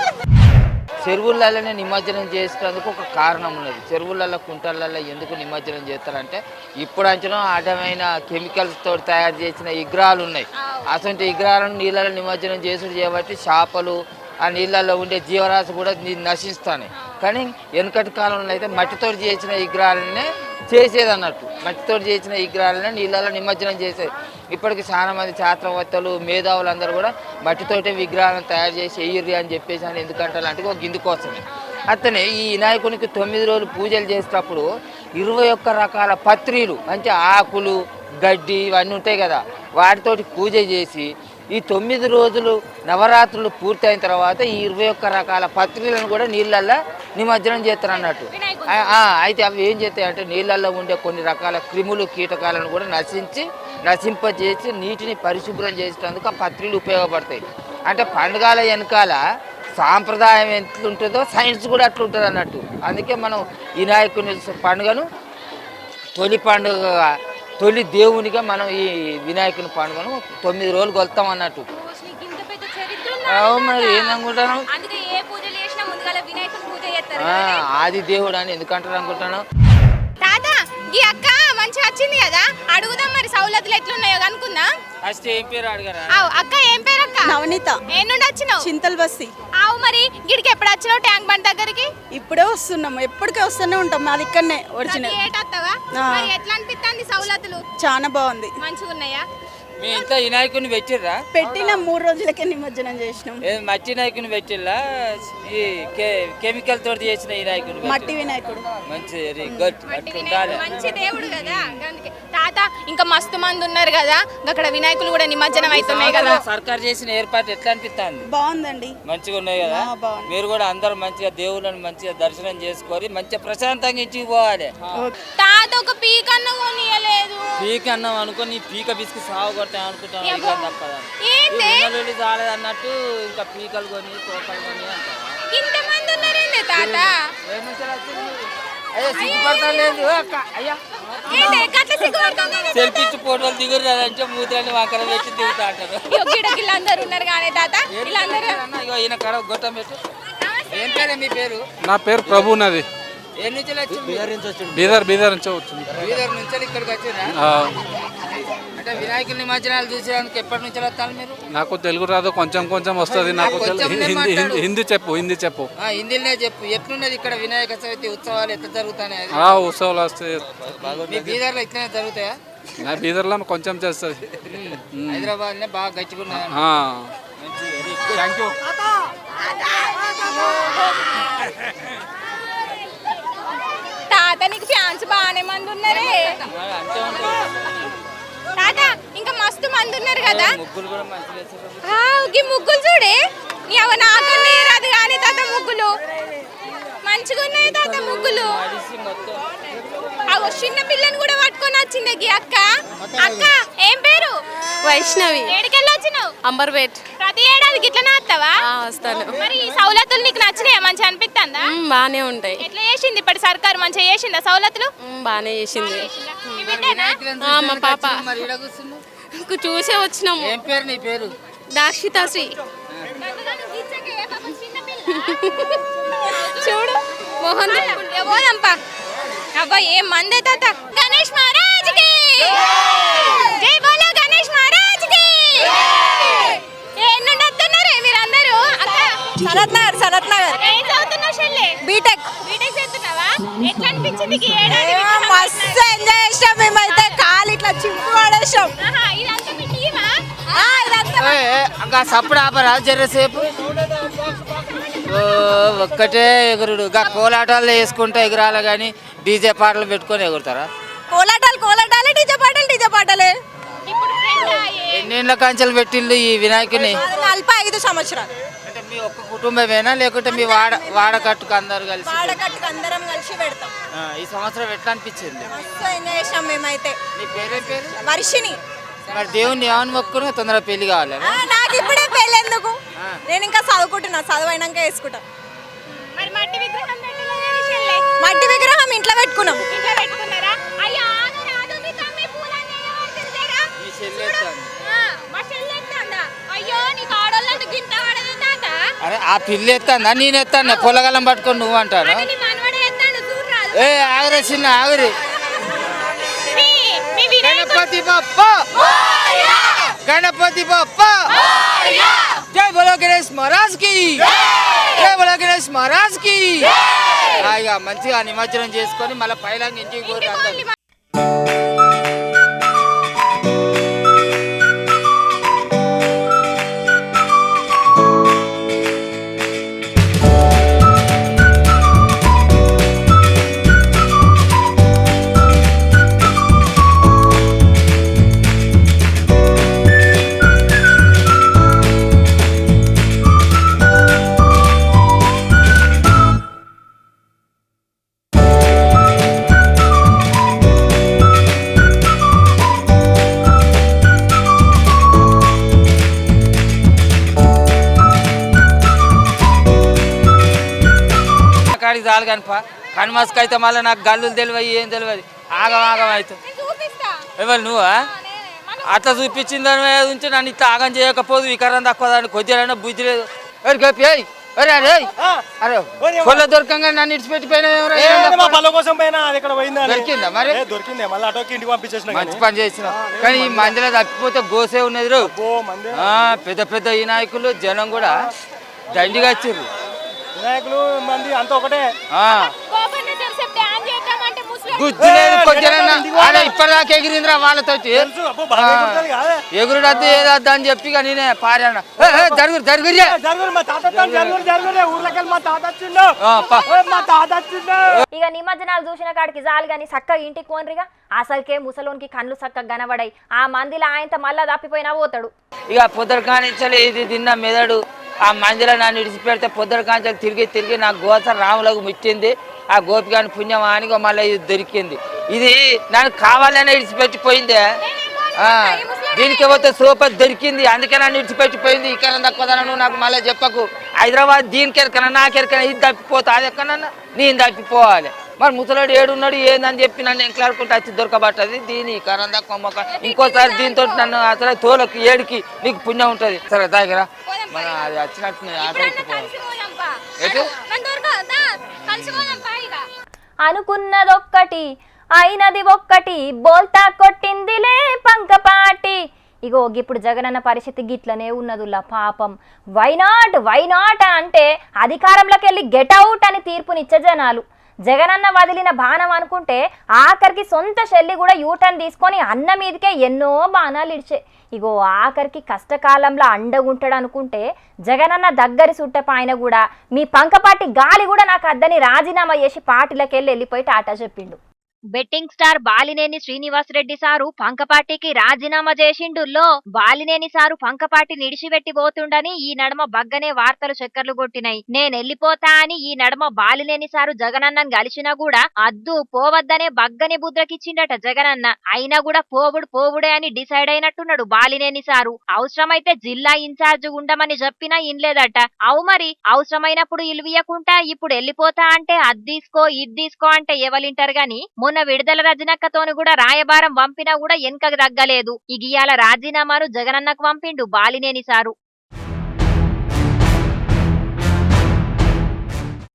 చెరువులలోనే నిమజ్జనం చేసేందుకు ఒక కారణం ఉన్నది. చెరువులలో కుంటలలో ఎందుకు నిమజ్జనం చేస్తారంటే ఇప్పుడు అంచనా అడ్డమైన కెమికల్స్ తోటి తయారు చేసిన విగ్రహాలు ఉన్నాయి. అటువంటి విగ్రహాలను నీళ్ళలో నిమజ్జనం చేసుడు చేయబట్టి చేపలు ఆ నీళ్ళల్లో ఉండే జీవరాశి కూడా నశిస్తాయి. కానీ వెనుకటి కాలంలో అయితే మట్టితో చేసిన విగ్రహాలనే చేసేది అన్నట్టు. మట్టితో చేసిన విగ్రహాలనే నీళ్ళలో నిమజ్జనం చేసేది. ఇప్పటికి చాలా మంది శాస్త్రవేత్తలు మేధావులు అందరూ కూడా మట్టితోటే విగ్రహాలను తయారు చేసి వెయ్యిర్రి అని చెప్పేసి అని ఎందుకంటే అలాంటివి ఒక గిందు కోసమే. అతనే ఈ వినాయకునికి 9 రోజులు పూజలు చేసేటప్పుడు 21 రకాల పత్రీలు అంటే ఆకులు గడ్డి ఇవన్నీ ఉంటాయి కదా, వాటితోటి పూజ చేసి ఈ 9 రోజులు నవరాత్రులు పూర్తయిన తర్వాత ఈ 21 రకాల పత్రికలను కూడా నీళ్ళల్లో నిమజ్జనం చేస్తారు అన్నట్టు. అయితే అవి ఏం చేస్తాయి అంటే నీళ్ళల్లో ఉండే కొన్ని రకాల క్రిములు కీటకాలను కూడా నశింపజేసి నీటిని పరిశుభ్రం చేసేందుకు ఆ పత్రికలు ఉపయోగపడతాయి. అంటే పండుగల వెనకాల సాంప్రదాయం ఎట్లుంటుందో సైన్స్ కూడా అట్లుంటుంది అన్నట్టు. అందుకే మనం వినాయకుని పండుగను తొలి దేవునిగా మనం ఈ వినాయకుని పండుగను 9 రోజులు కొలుతాం అన్నట్టు. మరి ఏందనుకుంటాను ఆది దేవుడు అని ఎందుకంటారు అనుకుంటాను.
తాత ఈ అక్క మంచిగా వచ్చింది కదా, అడుగుదాం మరి సౌలతులు ఎట్లున్నాయో కనుక్కుందా.
ఫస్ట్ ఏం పేరు అడగరా?
అక్క ఏం పేరు అక్క?
నవనీత.
ఏ నుండి వచ్చినావు?
చింతల్ బస్సి.
ఆవు మరి గిడికి ఎప్పుడు వచ్చినావు ట్యాంక్ బండ్ దగ్గరికి?
ఇప్పుడే వస్తున్నాము, ఎప్పటికే వస్తూనే ఉంటాం, మాది ఇక్కడనే ఒరిజినల్.
ఏటత్తవా? మరి ఎట్లా అనిపిస్తుంది సౌలతులు?
చాలా బాగుంది,
మంచిగా ఉన్నాయా?
మీ ఇంత వినాయకుని పెట్టిర్రా?
పెట్టిన 3 రోజులకే నిమజ్జనం చేసినాం.
మట్టి వినాయకుని పెట్టిల్లా? ఈ కెమికల్ తోటి చేసిన వినాయకుని?
మట్టి వినాయకుడు.
మంచి వెరీ గుడ్.
మంచి దేవుడు కదా అందుకే. తాత ఇంకా మస్తు మంది ఉన్నారు కదా, అక్కడ వినాయకులు కూడా నిమజ్జనం అవుతున్నాయి కదా.
సర్కార్ చేసిన ఏర్పాటు ఎట్లా అనిపిస్తుంది?
బాగుందండి,
మంచిగా ఉన్నాయి కదా. మీరు కూడా అందరూ మంచిగా దేవుళ్ళని మంచిగా దర్శనం చేసుకొని మంచిగా ప్రశాంతంగా ఇంటికి పోవాలి.
తాత ఒక పీక్ అన్న కొనియలేదు.
పీక్ అన్నాం అనుకో, నీ పీక బిస్కి సాగు కొడతాం అనుకుంటాను. తప్పదా చాలేదు అన్నట్టు ఇంకా పీకలు కొని తోకలు కొని అంటారు.
ఇంతమంది ఉన్నారేంది తాత?
సిగ్గుపడతలేదు అక్క. అయ్యా సెల్ఫీ ఫోటోలు దిగురు అంటే మూతులని వంకర పెట్టి దిగుతా అంటారు.
వీళ్ళందరూ ఉన్నారు కానీ తాత వీళ్ళందరూ
ఈయన కడ గొట్టం పెట్టు. ఏం పేరే మీ పేరు?
నా పేరు ప్రభు నది.
ఏ నుంచి
బీదర్ నుంచి వచ్చింది.
బీదర్ నుంచి ఇక్కడికి వచ్చిరా? అంటే వినాయకుల నిమజ్జనాలు చూసేందుకు ఎప్పటి నుంచి వస్తాను మీరు?
నాకు తెలుగు రాదు, కొంచెం కొంచెం వస్తుంది. నాకు హిందీ చెప్పు.
హిందీలోనే చెప్పు. ఎట్లున్నది ఇక్కడ వినాయక చవితి ఉత్సవాలు ఎట్లా జరుగుతాయి?
ఉత్సవాలు వస్తాయి.
మీ బీదర్లో ఇట్లనే జరుగుతాయా?
నా బీదర్లో కొంచెం చేస్తుంది.
హైదరాబాద్ నే బాగా గచ్చిగున్నాయి.
Thank you.
తాత నీకు ఫ్యాన్స్ బాగానే మంది ఉన్నారే తాత. ఇంకా మస్తు మంది ఉన్నారు కదా. ముగ్గులు చూడే నాకన్నా రాదు కానీ తాత ముగ్గులు మంచిగా ఉన్నాయి తాత. ముగ్గులు చిన్న పిల్లని కూడా పట్టుకొని వచ్చింది అక్క. అక్క ఏం పేరు?
వైష్ణవి.
ఏడికెళ్ళి వచ్చినావు?
అంబర్పేట్.
ప్రతి ఏడాది గిట్లనే వస్తావా?
వస్తాను.
మరి ఈ సౌలతులు నీకు నచ్చినాయా? మంచిగా అనిపిస్తుందా?
బానే ఉంటాయి.
ఎట్లా చేసింది ఇప్పటి సర్కారు? మంచిగా చేసిందా సౌలతులు?
బానే చేసింది.
మా పాప
చూసే వచ్చినాము.
ఏం పేరు నీ పేరు?
దాక్షితాశ్రీ.
చూడు మోహన్ పోదంపా. అబ్బా ఏం మంది తాత. గణేష్ మహారాజ్ కి జై బోలో. గణేష్ మహారాజ్ కి. ఎన్నుండి వస్తున్నారే మీరందరూ?
సనత్ నగర్.
ఏం చదువుతున్నావు చెల్లె?
బీటెక్
చదువుతున్నావా? ఎట్లా అనిపించింది ఈ ఏడాది?
మస్తు ఎంజాయ్ చేసాం మేమైతే. కాలు ఇట్లా చింపు పడేసాం.
ఇదంతా మీ టీమా?
సప్పుడు ఆపరా జరసేపు. ఒక్కటే ఎగురుడు. కోలాటాలు వేసుకుంటే ఎగురాలి కానీ డీజే పాటలు పెట్టుకొని ఎగురుతారా?
కోలాటాలే డీజే పాటలే.
ఎన్నేళ్ళ కంచెలు పెట్టిండు ఈ వినాయకుని?
45 సంవత్సరాలు.
అంటే మీ ఒక్క కుటుంబమేనా లేకుంటే మీ వాడకట్టుకు అందరు కలిసి?
వాడకట్టుకు అందరం కలిసి పెడతాం.
ఈ సంవత్సరం ఎట్లా అనిపించింది?
మస్తు ఎంజాయ్ చేసాం మేమైతే.
నీ పేరేం పేరు?
వర్షిని.
మరి దేవుణ్ణి ఏమని మొక్కును? తొందరగా పెళ్లి కావాలి?
నాకు ఇప్పుడే పెళ్ళి ఎందుకు? నేను ఇంకా చదువుకుంటున్నా, చదువుఅయినాక వేసుకుంటా.
మరి మట్టి విగ్రహం పెట్టలేదు చెల్లె?
మట్టి విగ్రహం ఇంట్లో పెట్టుకున్నాం.
ఇంట్లో పెట్టుకున్నారా? అయ్యో రాదు మీ తమ్మి పూలన్నీ ఎవరిదిరా?
ఈ చెల్లి ఎత్తాను.
మా చెల్లె ఎత్తందా? అయ్యో నీ కాడోళ్ళంత గింత పడదు తాత.
అరే ఆ పిల్లి ఎత్తాందా? నేను ఎత్తాను. పొలగలం పట్టుకొని నువ్వు అంటాను.
నీ మనవడే ఎత్తాడు చూడరాదు.
ఏ ఆగురే చిన్న ఆగురి. గణపతి బప్ప గణపతి బప్ప. జై బోలో గణేష్ మహారాజ్ కి. జై బోలో గణేష్ మహారాజ్ కి. మంచిగా నిమజ్జనం చేసుకొని మళ్ళీ పైలాంగి ఇంటికి పోతే అందరు చాలు కనిపా కనుమస్కు అయితే మళ్ళీ నాకు గల్లులు తెలియదు ఏం తెలియదు ఆగం ఆగం అవుతుంది ఎవరు నువ్వా అట్లా చూపించిందని ఉంచి నన్ను ఇట్లా ఆగం చేయకపోదు వికారం తక్కువ దాన్ని కొద్దిగా బుద్ధి లేదు ఎవరికి అరే అరే అరే పొల్ల దొరకంగా నన్ను ఇడిచిపెట్టిపోయినా దొరికిందా మరి మంచి పని చేసిన కానీ ఈ మందిలో తప్పిపోతే గోసే ఉన్నది రో పెద్ద పెద్ద ఈ నాయకులు జనం కూడా దండిగా వచ్చారు
వినాయకులు మంది అంతా ఒకటే
ఇప్పటిదాకా ఎగిరిందిరా వాళ్ళతోటి ఎగురుడద్దు ఏదద్దు అని చెప్పి నేనే పారాను
ఇక నిమజ్జనాలు చూసిన కాడికి చాలు గాని చక్కగా ఇంటికి పోన్రిగా అసలుకే ముసలోనికి కళ్ళు చక్కగా కనబడాయి ఆ మందిలో ఆయనతో మళ్ళా తప్పిపోయినా పోతాడు
ఇక పొద్దురు కానించాలి ఇది తిన్న మెదడు ఆ మందిలో నన్ను ఇడిచిపెడితే పొద్దురు కాంచాలి తిరిగి తిరిగి నా గోస రాములకు ముట్టింది ఆ గోపికాని పుణ్యమానికి మళ్ళీ ఇది దొరికింది ఇది నన్ను కావాలనే ఇడిచిపెట్టిపోయిందే దీనికి పోతే సూపర్ దొరికింది అందుకే నన్ను ఇడిచిపెట్టిపోయింది ఇక్కడ తక్కువదనను నాకు మళ్ళీ చెప్పకు హైదరాబాద్ దీనికి ఎరకన్నా నాకెరకన్నా ఇది తప్పిపోతా అది ఎక్కడన్నా నేను తప్పిపోవాలి మరి ముసలాడు ఏడున్నాడు ఏందని చెప్పి నన్ను ఎంకలాడుకుంటే వచ్చి దొరకబట్టది దీని కరందా కొమ్మక ఇంకోసారి దీంతో నన్ను అసలు తోలకు ఏడికి నీకు పుణ్యం ఉంటుంది సరే దగ్గర మన అది వచ్చినట్టు
అనుకున్నదొక్కటి అయినది ఒక్కటి బోల్తా కొట్టిందిలే పంకపాటి ఇగో ఇప్పుడు జగనన్న పరిస్థితి గిట్లనే ఉన్నదుల్లా పాపం వైనాట్ అంటే అధికారంలోకి వెళ్ళి గెట్ అవుట్ అని తీర్పునిచ్చే జనాలు జగనన్న వదిలిన బాణం అనుకుంటే ఆఖరికి సొంత చెల్లి కూడా యూటర్న్ తీసుకొని అన్న మీదకే ఎన్నో బాణాలు ఇడిచే ఇగో ఆఖరికి కష్టకాలంలో అండగుంటాడు అనుకుంటే జగనన్న దగ్గరి సుట్టపాయన కూడా మీ పంకపాటి గాలి కూడా నాకు అద్దని రాజీనామా చేసి పార్టీలకు వెళ్ళిపోయి టాటా చెప్పిండు
betting star Balineni Srinivasa Reddy sir పంకపాటికి రాజీనామా చేసిండుల్లో బాలినేని సారు పంకపాటి నిడిచిపెట్టి పోతుండని ఈ నడమ బగ్గనే వార్తలు చక్కర్లు కొట్టినాయి నేనెళ్లిపోతా అని ఈ నడమ బాలినేని సారు జగనన్నను కలిసినా కూడా అద్దు పోవద్దనే బగ్గనే బుద్రకిచ్చిండట జగనన్న అయినా కూడా పోవుడే అని డిసైడ్ అయినట్టున్నాడు బాలినేని సారు అవసరమైతే జిల్లా ఇన్ఛార్జ్ ఉండమని చెప్పినా ఇన్లేదట అవు మరి అవసరమైనప్పుడు ఇలువీయకుండా ఇప్పుడు వెళ్ళిపోతా అంటే అద్దీసుకో ఇద్దీసుకో అంటే ఎవలింటారు గాని మొన్న విడుదల రజనక్కతోని కూడా రాయబారం పంపినా కూడా వెనకకు తగ్గలేదు ఇగియాల రాజీనామాను జగనన్నకు పంపిండు బాలినేని సారు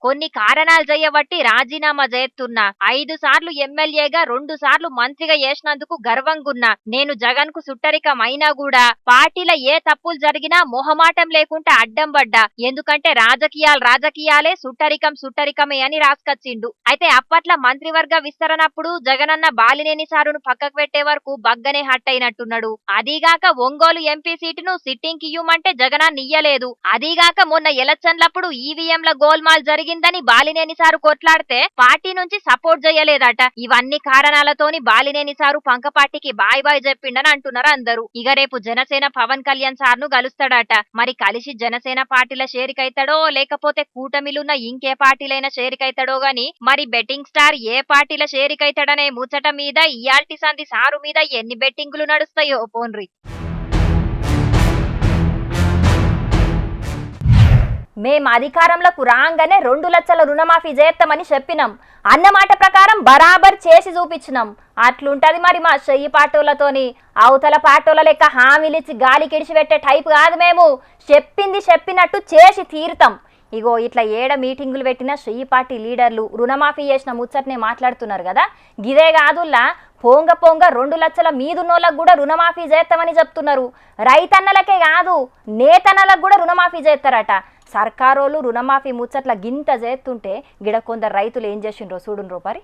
కొన్ని కారణాలు చేయబట్టి రాజీనామా చేస్తున్నా 5 సార్లు ఎమ్మెల్యేగా 2 సార్లు మంత్రిగా చేసినందుకు గర్వంగున్నా నేను జగన్ కు సుట్టరికం అయినా కూడా పార్టీలో ఏ తప్పులు జరిగినా మొహమాటం లేకుండా అడ్డం పడ్డా ఎందుకంటే రాజకీయాలే సుట్టరికమే అని రాసుకొచ్చిండు అయితే అప్పట్ల మంత్రివర్గ విస్తరణప్పుడు జగనన్న బాలినేని సారును పక్కకు పెట్టే వరకు బగ్గనే హట్ అయినట్టున్నాడు అదీగాక ఒంగోలు ఎంపీ సీటును సిట్టింగ్ ఇయ్యమంటే జగనాన్ని ఇయ్యలేదు అదీగాక మొన్న ఎలక్షన్లప్పుడు ఈవీఎంల గోల్మాల్ జరిగిందని బాలినేని సారు కొట్లాడితే పార్టీ నుంచి సపోర్ట్ చేయలేదట ఇవన్నీ కారణాలతోని బాలినేని సారు పంకపాటికి బాయ్ చెప్పిండని అంటున్నారు అందరూ ఇక రేపు జనసేన పవన్ కళ్యాణ్ సార్ను కలుస్తాడట మరి కలిసి జనసేన పార్టీల షేరికైతాడో లేకపోతే కూటమిలున్న ఇంకే పార్టీలైనా షేరికైతాడో గాని మరి బెట్టింగ్ స్టార్ ఏ పార్టీల షేరికైతాడనే ముచ్చట మీద ఇయాల్టి సంధి సారు మీద ఎన్ని బెట్టింగులు నడుస్తాయో పోన్రి
మేము అధికారంలోకి రాగానే 2 లక్షల రుణమాఫీ చేస్తామని చెప్పినాం అన్నమాట ప్రకారం బరాబర్ చేసి చూపించినాం అట్లుంటది మరి మా చెయ్యి పాటోలతోని అవతల పాటోల లెక్క హామీలిచ్చి గాలి కిడిచిపెట్టే టైప్ కాదు మేము చెప్పింది చెప్పినట్టు చేసి తీరుతాం ఇగో ఇట్లా ఏడ మీటింగులు పెట్టిన చెయ్యి పార్టీ లీడర్లు రుణమాఫీ చేసిన ముచ్చటనే మాట్లాడుతున్నారు కదా గిదే కాదుల్లా పోంగ 2 లక్షల మీదున్నోళ్ళకు కూడా రుణమాఫీ చేస్తామని చెప్తున్నారు రైతన్నలకే కాదు నేతన్నలకు కూడా రుణమాఫీ చేస్తారట సర్కారోళ్ళు రుణమాఫీ ముచ్చట్ల గింత చేస్తుంటే గిడ కొందరు రైతులు ఏం చేసిండ్రో చూడుండ్రో పరి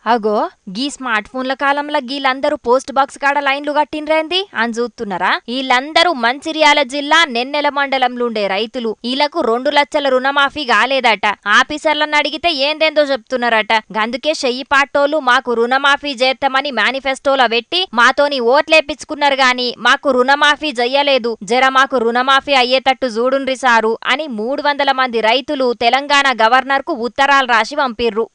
అగో గీ స్మార్ట్ ఫోన్ల కాలంలో గీలందరూ పోస్ట్ బాక్స్ కాడ లైన్లు కట్టినరేంది అని చూస్తున్నారా వీళ్ళందరూ మంచిర్యాల జిల్లా నెన్నెల మండలంలుండే రైతులు వీళ్లకు 2 లక్షల రుణమాఫీ కాలేదట ఆఫీసర్లను అడిగితే ఏందేందో చెప్తున్నారట గందుకే చెయ్యి పాటోలు మాకు రుణమాఫీ చేస్తామని మేనిఫెస్టోలో పెట్టి మాతోని ఓట్లేపించుకున్నారు గాని మాకు రుణమాఫీ చెయ్యలేదు జర మాకు రుణమాఫీ అయ్యేటట్టు చూడుండ్రి సారు అని 300 మంది రైతులు తెలంగాణ గవర్నర్ కు ఉత్తరాలు రాసి పంపిర్రు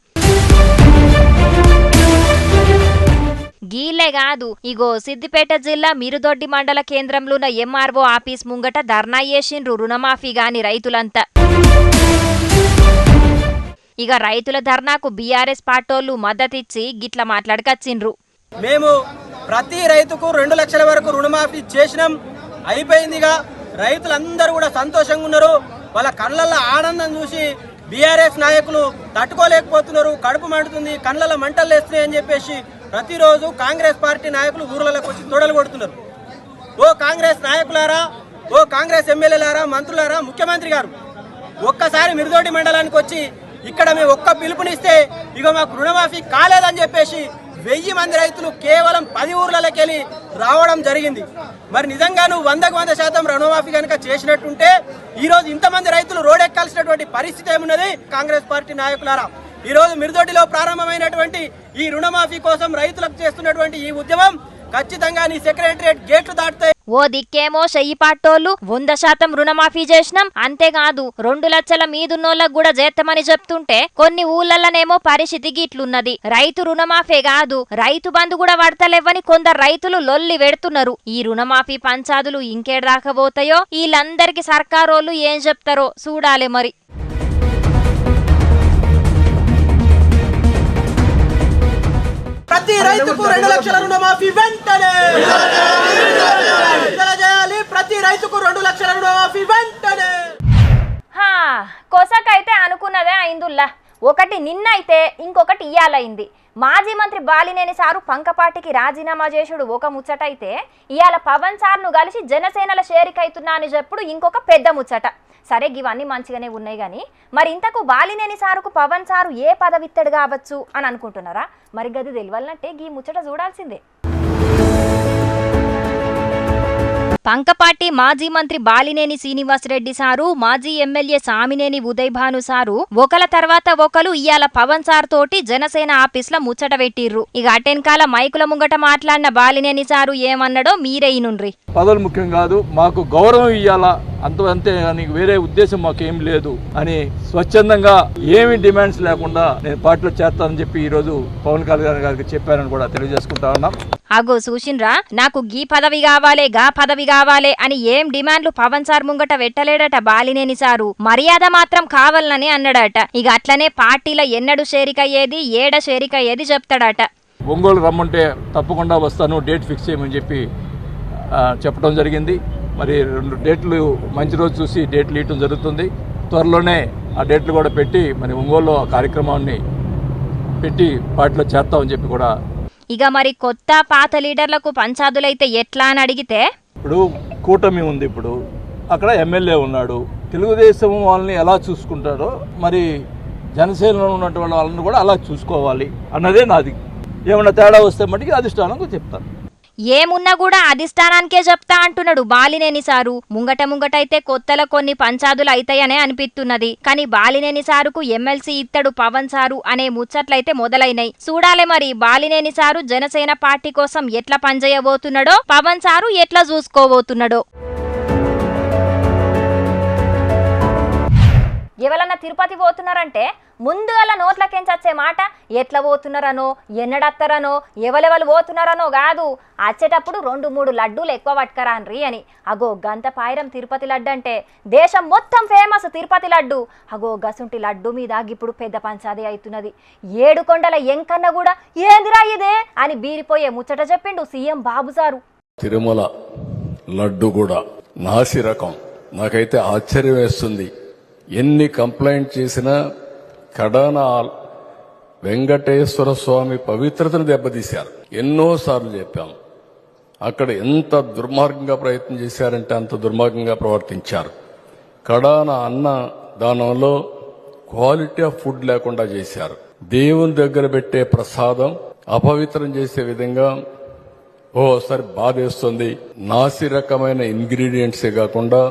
గీలే కాదు ఇగో సిద్దిపేట జిల్లా మిరుదొడ్డి మండల కేంద్రంలో ఉన్న ఎంఆర్ఓ ఆఫీస్ ముంగట ధర్నా చేసిండ్రు రుణమాఫీ గాని రైతులంతా. ఇక రైతుల ధర్నాకు బీఆర్ఎస్ పార్టోళ్లు మద్దతిచ్చి గిట్ల మాట్లాడకచ్చిండ్రు.
మేము ప్రతి రైతుకు 2 లక్షల వరకు రుణమాఫీ చేసినాం, అయిపోయిందిగా. రైతులందరూ కూడా సంతోషంగా ఉన్నారు. వాళ్ళ కళ్ళల్లో ఆనందం చూసి బీఆర్ఎస్ నాయకులు తట్టుకోలేకపోతున్నారు. కడుపు మండుతుంది, కళ్ళల్లో మంటలు వేస్తున్నాయి అని చెప్పేసి ప్రతిరోజు కాంగ్రెస్ పార్టీ నాయకులు ఊర్లలోకి వచ్చి తొడలు కొడుతున్నారు. ఓ కాంగ్రెస్ నాయకులారా, ఓ కాంగ్రెస్ ఎమ్మెల్యేలారా, మంత్రులారా, ముఖ్యమంత్రి గారు ఒక్కసారి మిరుదొడ్డి మండలానికి వచ్చి ఇక్కడ మేము ఒక్క పిలుపునిస్తే ఇక మాకు రుణమాఫీ కాలేదని చెప్పేసి 1000 మంది రైతులు కేవలం 10 ఊర్లలోకి వెళ్ళి రావడం జరిగింది. మరి నిజంగా నువ్వు 100% రుణమాఫీ కనుక చేసినట్టుంటే ఈరోజు ఇంతమంది రైతులు రోడ్డెక్కాల్సినటువంటి పరిస్థితి ఏమున్నది? కాంగ్రెస్ పార్టీ నాయకులారా, ఈరోజు మిరుదొడ్డిలో ప్రారంభమైనటువంటి ఈ రుణమాఫీ కోసం రైతులకు చేస్తున్నటువంటి ఈ ఉద్యమం ఖచ్చితంగా నీ సెక్రటరియట్ గేట్లు దాటుతాయి.
ఓ దిక్కేమో చెయ్యి పాటోళ్లు 100% రుణమాఫీ చేసినాం, అంతేకాదు 2 లక్షల మీదున్నోళ్ళకు కూడా చేస్తామని చెప్తుంటే కొన్ని ఊళ్ళలోనేమో పరిస్థితి గిట్లున్నది. రైతు రుణమాఫీ కాదు, రైతు బంధు కూడా పడతలేవని కొందరు రైతులు లొల్లి పెడుతున్నారు. ఈ రుణమాఫీ పంచాదులు ఇంకేడాకా పోతాయో, వీళ్ళందరికీ సర్కారోళ్ళు ఏం చెప్తారో చూడాలి మరి.
ప్రతి రైతుకు 2 లక్షల రుణమాఫీ వెంటనే చేయాలి. ప్రతి రైతుకు 2 లక్షల రుణమాఫీ వెంటనే.
కొసకైతే అనుకున్నదే అయిందుల్లా. ఒకటి నిన్నైతే ఇంకొకటి ఇయ్యాలైంది. మాజీ మంత్రి బాలినేని సారు పంకపాటికి రాజీనామా చేసుడు ఒక ముచ్చటైతే ఇవాళ పవన్ సార్ను కలిసి జనసేనల షేరికైతున్నా అని చెప్పుడు ఇంకొక పెద్ద ముచ్చట. సరే ఇవన్నీ మంచిగానే ఉన్నాయి కానీ మరి ఇంతకు బాలినేని సారుకు పవన్ సారు ఏ పదవిత్తడు కావచ్చు అని అనుకుంటున్నారా? మరి గది తెలియాలంటే ఈ ముచ్చట చూడాల్సిందే.
పంకపాటి మాజీ మంత్రి బాలినేని శ్రీనివాసరెడ్డి సారు, మాజీ ఎమ్మెల్యే సామినేని ఉదయ్ భాను సారు ఒకల తర్వాత ఒకరు ఇయాల పవన్ సార్ తోటి జనసేన ఆఫీస్ లో ముచ్చట పెట్టిర్రు. ఇక అటెన్కాల మైకుల ముంగట మాట్లాడిన బాలినేని సారు ఏమన్నాడో మీరే ఇనుండ్రి.
పదవులు ముఖ్యం కాదు, మాకు గౌరవం ఇయ్యాలా అంతే అని వేరే ఉద్దేశం మాకేం లేదు అని స్వచ్ఛందంగా ఏమి డిమాండ్స్ లేకుండా నేను పార్టీలో చేస్తానని చెప్పి ఈ రోజు పవన్ కళ్యాణ్ గారికి చెప్పానని కూడా తెలియజేసుకుంటా ఉన్నాం.
అగో చూసిండ్రా, నాకు గీ పదవి కావాలే గా పదవి కావాలే అని ఏం డిమాండ్లు పవన్ సార్ ముంగట పెట్టలేడట బాలినేని సారు. మర్యాద మాత్రం కావాలని అన్నాడట. ఇక అట్లనే పార్టీలో ఎన్నడు షేరికయ్యేది, ఏడ షేరికయ్యేది చెప్తాడట.
ఒంగోలు రమ్మంటే తప్పకుండా వస్తాను, డేట్ ఫిక్స్ చేయమని చెప్పి చెప్పడం జరిగింది. మరి 2 డేట్లు మంచి రోజు చూసి డేట్లు ఇవ్వడం జరుగుతుంది. త్వరలోనే ఆ డేట్లు కూడా పెట్టి మరి ఒంగోలు కార్యక్రమాన్ని పెట్టి పార్టీలో చేస్తామని చెప్పి కూడా.
ఇక మరి కొత్త పాత లీడర్లకు పంచాదులైతే ఎట్లా అని అడిగితే
ఇప్పుడు కూటమి ఉంది, ఇప్పుడు అక్కడ ఎమ్మెల్యే ఉన్నాడు. తెలుగుదేశం వాళ్ళని ఎలా చూసుకుంటారో మరి జనసేనలో ఉన్నటువంటి వాళ్ళని కూడా అలా చూసుకోవాలి అన్నదే నాది. ఏమన్నా తేడా వస్తే మటుకి అధిష్టానంగా చెప్తాను.
ఏమున్నా కూడా అధిష్టానానికే చెప్తా అంటున్నాడు బాలినేని సారు. ముంగటైతే కొత్తల కొన్ని పంచాదులు అయితాయనే అనిపిస్తున్నది. కానీ బాలినేని సారుకు ఎమ్మెల్సీ ఇత్తడు పవన్ సారు అనే ముచ్చట్లయితే మొదలైనాయి. చూడాలే మరి బాలినేని సారు జనసేన పార్టీ కోసం ఎట్లా పనిచేయబోతున్నాడో, పవన్ సారు ఎట్లా చూసుకోబోతున్నాడో.
ఎవరన్నా తిరుపతి పోతున్నారంటే ముందుగల నోట్లకెంచచ్చే మాట ఎట్లా పోతున్నారనో, ఎన్నడత్తరనో, ఎవరెవరు పోతున్నారనో కాదు, వచ్చేటప్పుడు 2-3 లడ్డూలు ఎక్కువ పట్టుకరాన్రి అని. అగో గంత పాయిరం తిరుపతి లడ్డు అంటే దేశం మొత్తం ఫేమస్ తిరుపతి లడ్డు. అగో గసుంటి లడ్డు మీద ఇప్పుడు పెద్ద పంచాది అవుతున్నది. 7 కొండల ఎంకన్న కూడా ఏందిరా ఇదే అని బీరిపోయే ముచ్చట చెప్పిండు సీఎం బాబు సారు.
తిరుమల లడ్డు కూడా నాసి రకం. నాకైతే ఆశ్చర్యం వేస్తుంది. ఎన్ని కంప్లైంట్ చేసినా కడాన వెంకటేశ్వర స్వామి పవిత్రతను దెబ్బతీశారు. ఎన్నోసార్లు చెప్పాం. అక్కడ ఎంత దుర్మార్గంగా ప్రయత్నం చేశారంటే అంత దుర్మార్గంగా ప్రవర్తించారు. కడాన అన్న దానంలో క్వాలిటీ ఆఫ్ ఫుడ్ లేకుండా చేశారు. దేవుని దగ్గర పెట్టే ప్రసాదం అపవిత్రం చేసే విధంగా ఓసారి బాధేస్తుంది. నాసి రకమైన ఇంగ్రీడియంట్సే కాకుండా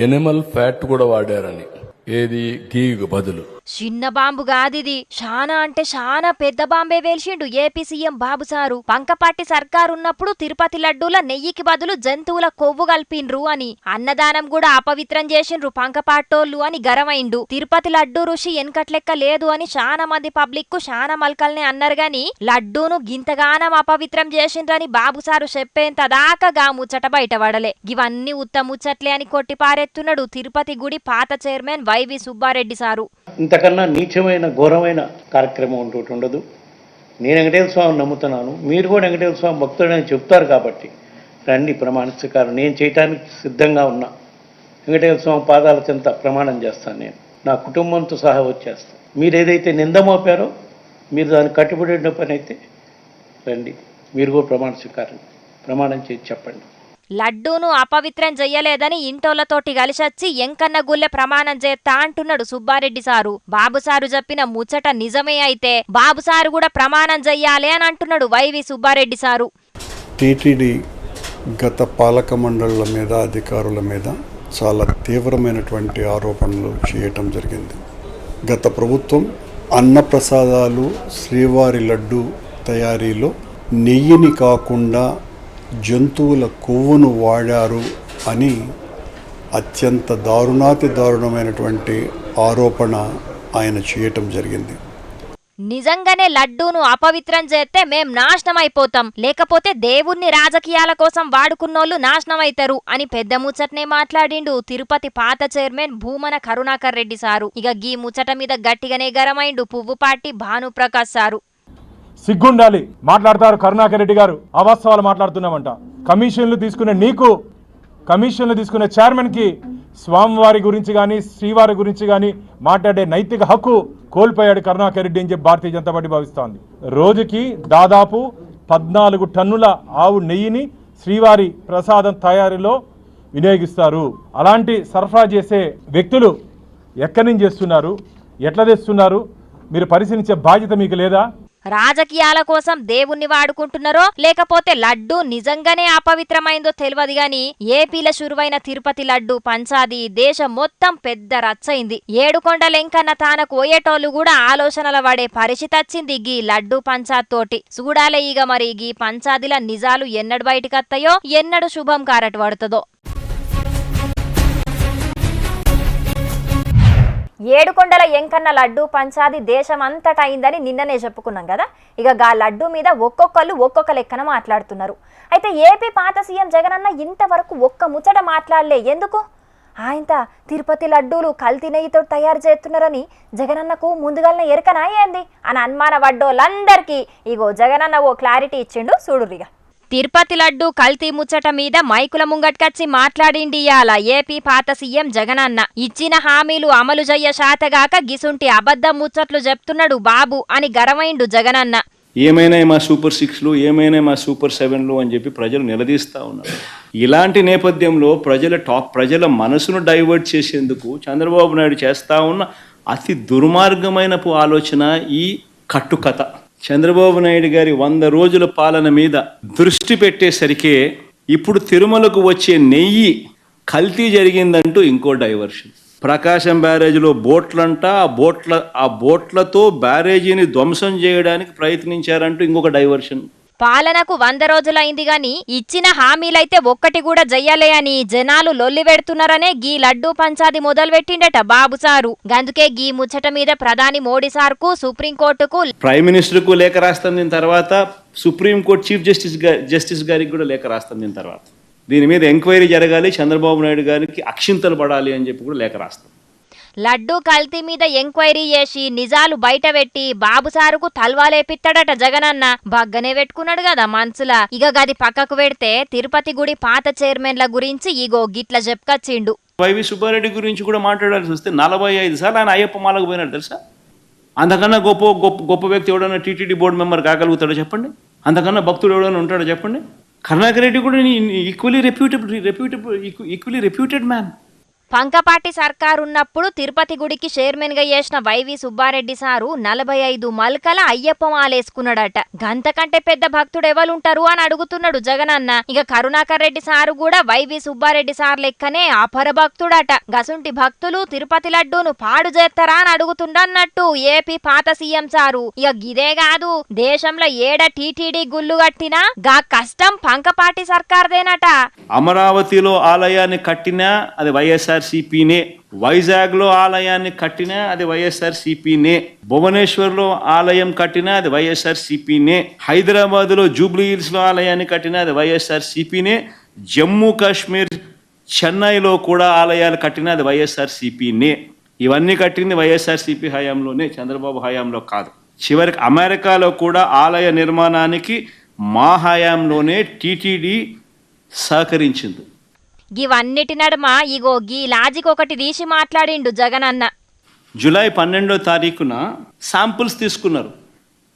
ఎనిమల్ ఫ్యాట్ కూడా వాడారని. ఏది గీకు బదులు.
చిన్న బాంబు కాదిది, శానా అంటే శానా పెద్ద బాంబే వేల్చిండు ఏపీ సీఎం బాబుసారు. పంకపాటి సర్కారు ఉన్నప్పుడు తిరుపతి లడ్డూల నెయ్యికి బదులు జంతువుల కొవ్వు కలిపిండ్రు అని, అన్నదానం కూడా అపవిత్రం చేసిండ్రు పంకపాటోళ్ళు అని గరమైండు. తిరుపతి లడ్డూ రుషి ఎన్కట్లెక్క లేదు అని శానా మంది పబ్లిక్ కు శానా మల్కల్నే అన్నారు గాని లడ్డూను గింతగానం అపవిత్రం చేసిండ్రని బాబుసారు చెప్పేంత దాకా ముచ్చట బయటపడలే. ఇవన్నీ ఉత్తముచ్చట్లే అని కొట్టిపారెత్తున్నాడు తిరుపతి గుడి పాత చైర్మన్ వైవి సుబ్బారెడ్డి సారు.
ఇంతకన్నా నీచమైన ఘోరమైన కార్యక్రమం ఉంటూ ఉండదు. నేను వెంకటేశ్వర స్వామిని నమ్ముతున్నాను, మీరు కూడా వెంకటేశ్వర స్వామి భక్తుడని చెప్తారు కాబట్టి రండి ప్రమాణ స్వీకారం. నేను చేయటానికి సిద్ధంగా ఉన్నా. వెంకటేశ్వర స్వామి పాదాల చెంత ప్రమాణం చేస్తాను. నేను నా కుటుంబంతో సహా వచ్చేస్తాను. మీరు ఏదైతే నింద మోపారో మీరు దాన్ని కట్టుబడిన పని అయితే రండి, మీరు కూడా ప్రమాణం చేసి చెప్పండి.
లడ్డూను అపవిత్రం చెయ్యలేదని ఇంటోళ్లతోటి కలిసొచ్చి ఎంకన్న గుల్లె ప్రమాణం చేస్తా అంటున్నాడు సుబ్బారెడ్డి సారు. బాబుసారు చెప్పిన ముచ్చట నిజమే అయితే బాబుసారు కూడా ప్రమాణం చెయ్యాలి అని అంటున్నాడు వైవి సుబ్బారెడ్డి సారు.
టీటీడీ గత పాలక మండళ్ల మీద అధికారుల మీద చాలా తీవ్రమైనటువంటి ఆరోపణలు చేయటం జరిగింది. గత ప్రభుత్వం అన్నప్రసాదాలు శ్రీవారి లడ్డు తయారీలో నెయ్యిని కాకుండా జంతువుల కొవ్వును వాడారు అని అత్యంత దారుణాతిదారుణమైనటువంటి ఆరోపణ ఆయన చేయటం జరిగింది.
నిజంగానే లడ్డూను అపవిత్రం చేస్తే మేం నాశనం అయిపోతాం, లేకపోతే దేవుణ్ణి రాజకీయాల కోసం వాడుకున్నోళ్ళు నాశనం అవుతారు అని పెద్ద ముచ్చటనే మాట్లాడిండు తిరుపతి పాత చైర్మన్ భూమన కరుణాకర్ రెడ్డి సారు. ఇక గీ ముచ్చట మీద గట్టిగానే గరమైండు పువ్వుపాటి భానుప్రకాష్ సారు.
సిగ్గుండాలి మాట్లాడతారు కరుణాకర్ రెడ్డి గారు. అవాస్తవాలు మాట్లాడుతున్నామంట. కమిషన్లు తీసుకునే నీకు, కమిషన్లు తీసుకునే చైర్మన్ కి స్వామివారి గురించి కానీ శ్రీవారి గురించి కానీ మాట్లాడే నైతిక హక్కు కోల్పోయాడు కరుణాకర్ రెడ్డి అని చెప్పి భారతీయ జనతా పార్టీ భావిస్తోంది. రోజుకి దాదాపు 14 టన్నుల ఆవు నెయ్యిని శ్రీవారి ప్రసాదం తయారీలో వినియోగిస్తారు. అలాంటి సరఫరా చేసే వ్యక్తులు ఎక్కడి నుంచి చేస్తున్నారు, ఎట్లా తెస్తున్నారు, మీరు పరిశీలించే బాధ్యత మీకు లేదా?
రాజకీయాల కోసం దేవుణ్ణి వాడుకుంటున్నారో లేకపోతే లడ్డు నిజంగానే అపవిత్రమైందో తెలియదు గాని ఏపీల శురువైన తిరుపతి లడ్డు పంచాది దేశం మొత్తం పెద్ద రచ్చయింది. ఏడుకొండలెంకన్న తానకు పోయేటోళ్ళు కూడా ఆలోచనల పడే పరిస్థితి వచ్చింది గీ లడ్డు పంచాద్ తోటి. చూడాలే ఇక మరి గీ పంచాదిల నిజాలు ఎన్నడు బయటకత్తాయో, ఎన్నడు శుభం కారట పడుతుందో. ఏడుకొండల ఎంకన్న లడ్డు పంచాది దేశమంతటా అయిందని నిన్ననే చెప్పుకున్నాం కదా. ఇక గా లడ్డు మీద ఒక్కొక్కళ్ళు ఒక్కొక్క లెక్కన మాట్లాడుతున్నారు. అయితే ఏపీ పాత సీఎం జగనన్న ఇంతవరకు ఒక్క ముచ్చట మాట్లాడలే. ఎందుకు? ఆయన తిరుపతి లడ్డూలు కల్తీ నెయ్యితో తయారు చేస్తున్నారని జగనన్నకు ముందుగానే ఎరకనా ఏంది అని అనుమాన పడ్డోళ్ళందరికీ ఇగో జగనన్న ఓ క్లారిటీ ఇచ్చిండు చూడురిగా. తిరుపతి లడ్డు కల్తీ ముచ్చట మీద మైకుల ముంగట్కచ్చి మాట్లాడిండి ఇయాల ఏపీ పాత సీఎం జగనన్న. ఇచ్చిన హామీలు అమలు చెయ్య శాతగాక గిసుంటి అబద్ధం ముచ్చట్లు చెప్తున్నాడు బాబు అని గరమైండు జగనన్న.
ఏమైనా మా సూపర్ 6లు, ఏమైనా మా సూపర్ 7లు అని చెప్పి ప్రజలు నిలదీస్తూ ఉన్నారు. ఇలాంటి నేపథ్యంలో ప్రజల మనసును డైవర్ట్ చేసేందుకు చంద్రబాబు నాయుడు చేస్తూ ఉన్న అతి దుర్మార్గమైన ఆలోచన ఈ కట్టుకథ. చంద్రబాబు నాయుడు గారి 100 రోజుల పాలన మీద దృష్టి పెట్టేసరికి ఇప్పుడు తిరుమలకు వచ్చే నెయ్యి కల్తీ జరిగిందంటూ ఇంకో డైవర్షన్. ప్రకాశం బ్యారేజీలో బోట్లంట, ఆ బోట్లతో బ్యారేజీని ధ్వంసం చేయడానికి ప్రయత్నించారంటూ ఇంకొక డైవర్షన్.
పాలనకు 100 రోజులైంది గాని ఇచ్చిన హామీలైతే ఒక్కటి కూడా చెయ్యలే అని జనాలు లొల్లి పెడుతున్నారనే గీ లడ్డూ పంచాది మొదలు పెట్టిండట బాబుసారు. గందుకే గీ ముచ్చట మీద ప్రధాని మోడీ సార్కు, సుప్రీంకోర్టుకు,
ప్రైమ్ మినిస్టర్ కు లేఖ రాస్తాం. దీని తర్వాత సుప్రీంకోర్టు చీఫ్ జస్టిస్ గారికి కూడా లేఖ రాస్తాం. దీని తర్వాత దీని మీద ఎంక్వైరీ జరగాలి, చంద్రబాబు నాయుడు గారికి అక్షింతలు పడాలి అని చెప్పి కూడా లేఖ రాస్తాం.
లడ్డూ కల్తీ మీద ఎంక్వైరీ చేసి నిజాలు బయట పెట్టి బాబుసారుకు తల్వాలేపిస్తాడట జగనన్న. బగ్గనే పెట్టుకున్నాడు కదా మనసులా. ఇక గది పక్కకు పెడితే తిరుపతి గుడి పాత చైర్మన్ల గురించి ఇగో గిట్ల చెప్పుకొచ్చిండు.
వైవి సుబ్బారెడ్డి గురించి కూడా మాట్లాడాల్సి వస్తే 45 సార్లు ఆయన అయ్యప్ప మాలకు పోయినాడు తెలుసా. అంతకన్నా గొప్ప వ్యక్తి ఎవడన్నా టీటీడీ బోర్డు మెంబర్ కాగలుగుతాడో చెప్పండి? అంతకన్నా భక్తుడు ఎవడన్నా ఉంటాడో చెప్పండి? కరుణాకర్ రెడ్డి కూడా ఈక్వలీ రెప్యూటెడ్ మ్యాన్.
పంకపాటి సర్కారు ఉన్నప్పుడు తిరుపతి గుడికి చైర్మన్ గా చేసిన వైవి సుబ్బారెడ్డి సారు 45 మల్కల అయ్యప్ప మాలేసుకున్నాడట. గంతకంటే పెద్ద భక్తుడు ఎవరుంటారు అని అడుగుతున్నాడు జగనన్న. ఇక కరుణాకర్ రెడ్డి సారు కూడా వైవి సుబ్బారెడ్డి సార్ లెక్కనే అపర భక్తుడట. గసుంటి భక్తులు తిరుపతి లడ్డూను పాడు చేస్తారా అని అడుగుతుండన్నట్టు ఏపీ పాత సీఎం సారు. ఇక గిదే కాదు, దేశంలో ఏడ టీటీడీ గుళ్ళు కట్టినా గా కష్టం పంకపాటి సర్కార్దేనట.
అమరావతిలో ఆలయాన్ని కట్టినా అది వైఎస్ఆర్సీపీనే, వైజాగ్లో ఆలయాన్ని కట్టినా అది వైఎస్ఆర్సీపీనే, భువనేశ్వర్లో ఆలయం కట్టినా అది వైఎస్ఆర్సీపీనే, హైదరాబాద్లో జూబ్లీ హిల్స్లో ఆలయాన్ని కట్టినా అది వైఎస్ఆర్సీపీనే, జమ్మూ కాశ్మీర్ చెన్నైలో కూడా ఆలయాలు కట్టినా అది వైఎస్ఆర్సీపీనే. ఇవన్నీ కట్టింది వైఎస్ఆర్సీపీ హయాంలోనే, చంద్రబాబు హయాంలో కాదు. చివరికి అమెరికాలో కూడా ఆలయ నిర్మాణానికి మా హయాంలోనే టీటీడీ సహకరించింది.
ఇవన్నిటి నడుమ ఇగో గీ లాజిక్ ఒకటి తీసి మాట్లాడిండు జగనన్న.
జూలై 12వ తారీఖున శాంపుల్స్ తీసుకున్నారు.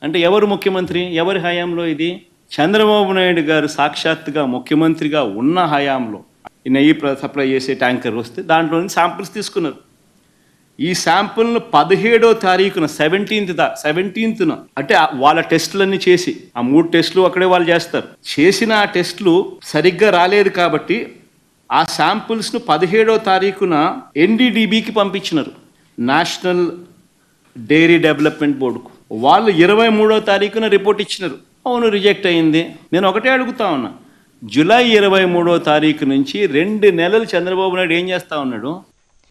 అంటే ఎవరు ముఖ్యమంత్రి, ఎవరి హయాంలో ఇది? చంద్రబాబు నాయుడు గారు సాక్షాత్తుగా ముఖ్యమంత్రిగా ఉన్న హయాంలో నెయ్యి సప్లై చేసే ట్యాంకర్ వస్తే దాంట్లో శాంపుల్స్ తీసుకున్నారు. ఈ శాంపుల్ను 17వ తారీఖున 17th అంటే వాళ్ళ టెస్టులన్నీ చేసి, ఆ 3 టెస్టులు అక్కడే వాళ్ళు చేస్తారు, చేసిన ఆ టెస్టులు సరిగ్గా రాలేదు కాబట్టి ఆ శాంపుల్స్ను 17వ తారీఖున NDDBకి పంపించినారు, నేషనల్ డైరీ డెవలప్మెంట్ బోర్డుకు. వాళ్ళు 23వ తారీఖున రిపోర్ట్ ఇచ్చినారు, అవును రిజెక్ట్ అయింది. నేను ఒకటే అడుగుతా ఉన్నా, జూలై 23వ తారీఖు నుంచి 2 నెలలు చంద్రబాబు నాయుడు ఏం చేస్తా ఉన్నాడు?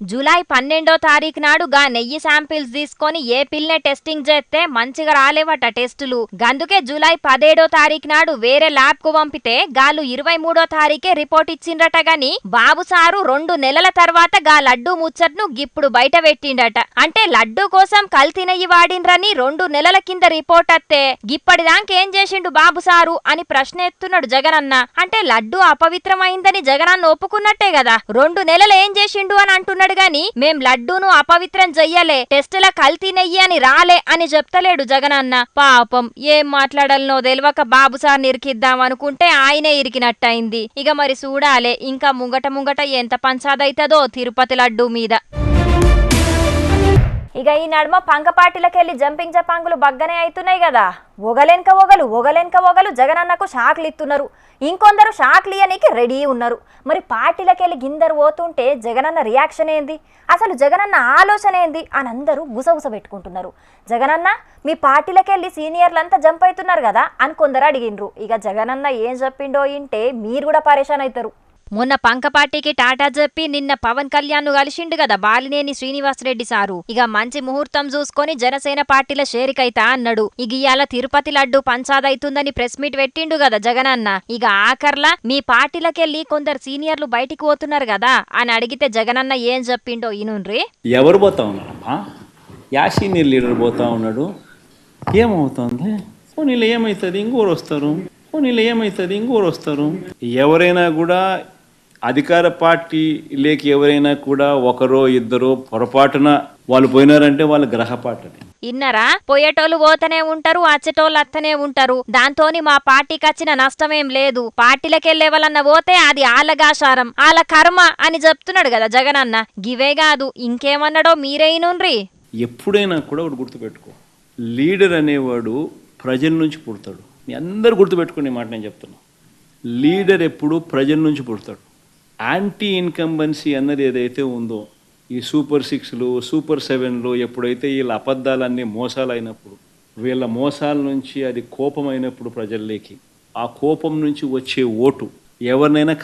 జూలై 12వ తారీఖు నాడు గా నెయ్యి శాంపిల్స్ తీసుకొని ఏపీల్నే టెస్టింగ్ చేస్తే మంచిగా రాలేవట టెస్టులు. గందుకే జూలై 17వ తారీఖు నాడు వేరే ల్యాబ్ కు పంపితే గాలు 23వ తారీఖే రిపోర్ట్ ఇచ్చిండ్రట. గాని బాబు సారు 2 నెలల తర్వాత గా లడ్డూ ముచ్చట్ను గిప్పుడు బయట పెట్టిండట. అంటే లడ్డూ కోసం కల్తీ నెయ్యి వాడిండ్రని 2 నెలల కింద రిపోర్ట్ అత్తే గిప్పటిదాకేం చేసిండు బాబు సారు అని ప్రశ్న ఎత్తున్నాడు జగనన్న. అంటే లడ్డూ అపవిత్రమైందని జగనన్న ఒప్పుకున్నట్టే కదా. 2 నెలలు ఏం చేసిండు అని అంటున్నాడు గాని మేం లడ్డూను అపవిత్రం చెయ్యలే, టెస్టుల కల్తీ నెయ్యి అని రాలే అని చెప్తలేడు జగనన్న. పాపం ఏం మాట్లాడాలనో తెలియక బాబు సార్ ఇరికిద్దాం అనుకుంటే ఆయనే ఇరికినట్టయింది. ఇక మరి చూడాలే ఇంకా ముంగట ఎంత పంచాదైతదో తిరుపతి లడ్డూ మీద. ఇక ఈ నడుమ పంకపాటిలకెళ్ళి జంపింగ్ జపాంగులు బగ్గనే అవుతున్నాయి కదా. ఒగలెనక ఒగలు జగనన్నకు షాక్లు ఇస్తున్నారు. ఇంకొందరు షాక్లు ఇయ్యనీకి రెడీ ఉన్నారు. మరి పార్టీలకెళ్ళి గిందరు పోతుంటే జగనన్న రియాక్షన్ ఏంది, అసలు జగనన్న ఆలోచన ఏంది అని అందరూ గుసగుస పెట్టుకుంటున్నారు. జగనన్న మీ పార్టీలకెళ్ళి సీనియర్లంతా జంప్ అవుతున్నారు కదా అని కొందరు అడిగిండ్రు. ఇక జగనన్న ఏం చెప్పిండో ఇంటే మీరు కూడా పరేషాన్ అవుతారు. మొన్న పంకపాటికి టాటా చెప్పి నిన్న పవన్ కళ్యాణ్ ను కలిసిండు కదా బాలినేని శ్రీనివాసరెడ్డి సారు. ఇక మంచి ముహూర్తం చూసుకొని జనసేన పార్టీల షేరికైతా అన్నాడు. ఇక ఇయాల తిరుపతి లడ్డు పంచాదైతుందని ప్రెస్ మీట్ పెట్టిండు కదా జగనన్న. ఇక ఆఖర్లా మీ పార్టీలకెళ్ళి కొందరు సీనియర్లు బయటికి పోతున్నారు కదా అని అడిగితే జగనన్న ఏం చెప్పిండో ఇనుండ్రి.
ఎవరు పోతా ఉన్నారమ్మా? యా సీనియర్ లీడర్ పోతా ఉన్నాడు. ఏమవుతుంది? నీళ్ళు ఏమవుతుంది? ఇంకోరు వస్తారు. ఎవరైనా కూడా అధికార పార్టీ లేక ఎవరైనా కూడా ఒకరో ఇద్దరో పొరపాటున వాళ్ళు పోయినారంటే వాళ్ళ గ్రహపాటు.
ఇన్నరా పోయేటోళ్ళు పోతనే ఉంటారు, అచ్చేటోళ్ళు అత్తనే ఉంటారు. దాంతోని మా పార్టీకి వచ్చిన నష్టమేం లేదు. పార్టీలకెళ్లే వాళ్ళన్న పోతే అది ఆలగాశారం, ఆల కర్మ అని చెప్తున్నాడు కదా జగనన్న. గివే కాదు ఇంకేమన్నాడో మీరైనుండ్రి.
ఎప్పుడైనా కూడా ఒకటి గుర్తుపెట్టుకో, లీడర్ అనేవాడు ప్రజల నుంచి పుడతాడు. మీ అందరూ గుర్తుపెట్టుకునే మాట నేను చెప్తున్నా. లీడర్ ఎప్పుడు ప్రజల నుంచి పుడతాడు. యాంటీ ఇన్కంబెన్సీ అన్నది ఏదైతే ఉందో, ఈ సూపర్ 6లు సూపర్ 7లు ఎప్పుడైతే వీళ్ళ అబద్ధాలన్నీ మోసాలు అయినప్పుడు, వీళ్ళ మోసాల నుంచి అది కోపం అయినప్పుడు ప్రజల్లోకి, ఆ కోపం నుంచి వచ్చే ఓటు ఎవరినైనా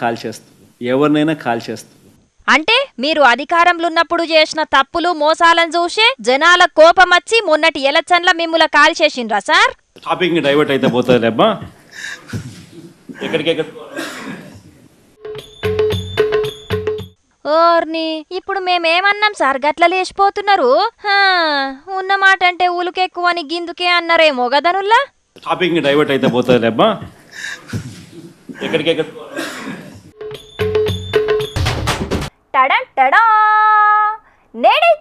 కాల్చేస్తుంది.
అంటే మీరు అధికారంలో ఉన్నప్పుడు చేసిన తప్పులు మోసాలను చూసే జనాల కోపం వచ్చి మొన్నటి ఎలక్షన్ల మిమ్ముల కాల్చేసిండ్రా సార్?
టాపిక్ డైవర్ట్ అయితే పోతుంది అబ్బా.
ఓర్ని ఇప్పుడు మేమేమన్నాం సార్ గట్ల లేచిపోతున్నారు? ఉన్న మాట అంటే ఉలుకెక్కువ అని గిందుకే అన్నారేమో గదనుల్లా.
టాపిక్ డైవర్ట్ అయితే పోతుంది అబ్బా.
నేడే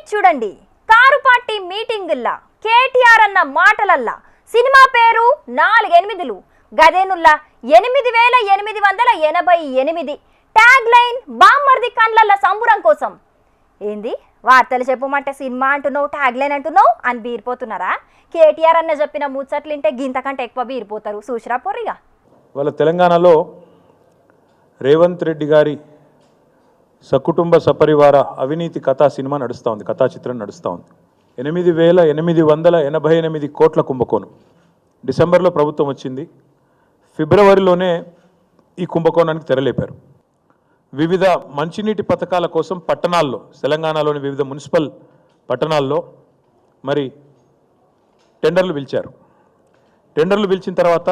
చూడండి కారు పార్టీ మీటింగుల్లా కేటీఆర్ అన్న మాటలల్లా సినిమా పేరు 4 8 గదేనుల్లా 8888
ట్యాగ్ లైన్ బామ్మర్ది కండ్లల్ల సంబురం కోసం. ఏంది వార్తలు చెప్పమంటే సినిమా అంటున్నావు, ట్యాగ్ లైన్ అంటున్నావు అని బీరిపోతున్నారా? కేటీఆర్ అన్న చెప్పిన ముచ్చట్లింటే గింతకంటే ఎక్కువ బీరిపోతారు. చూసిరా పోరిగా.
వాళ్ళ తెలంగాణలో రేవంత్ రెడ్డి గారి సకుటుంబ సపరివార అవినీతి కథా సినిమా నడుస్తూ ఉంది, కథా చిత్రం నడుస్తూ ఉంది. 8,888 కోట్ల కుంభకోణం. డిసెంబర్లో ప్రభుత్వం వచ్చింది, ఫిబ్రవరిలోనే ఈ కుంభకోణానికి తెరలేపారు. వివిధ మంచినీటి పథకాల కోసం పట్టణాల్లో, తెలంగాణలోని వివిధ మున్సిపల్ పట్టణాల్లో మరి టెండర్లు పిలిచారు. టెండర్లు పిలిచిన తర్వాత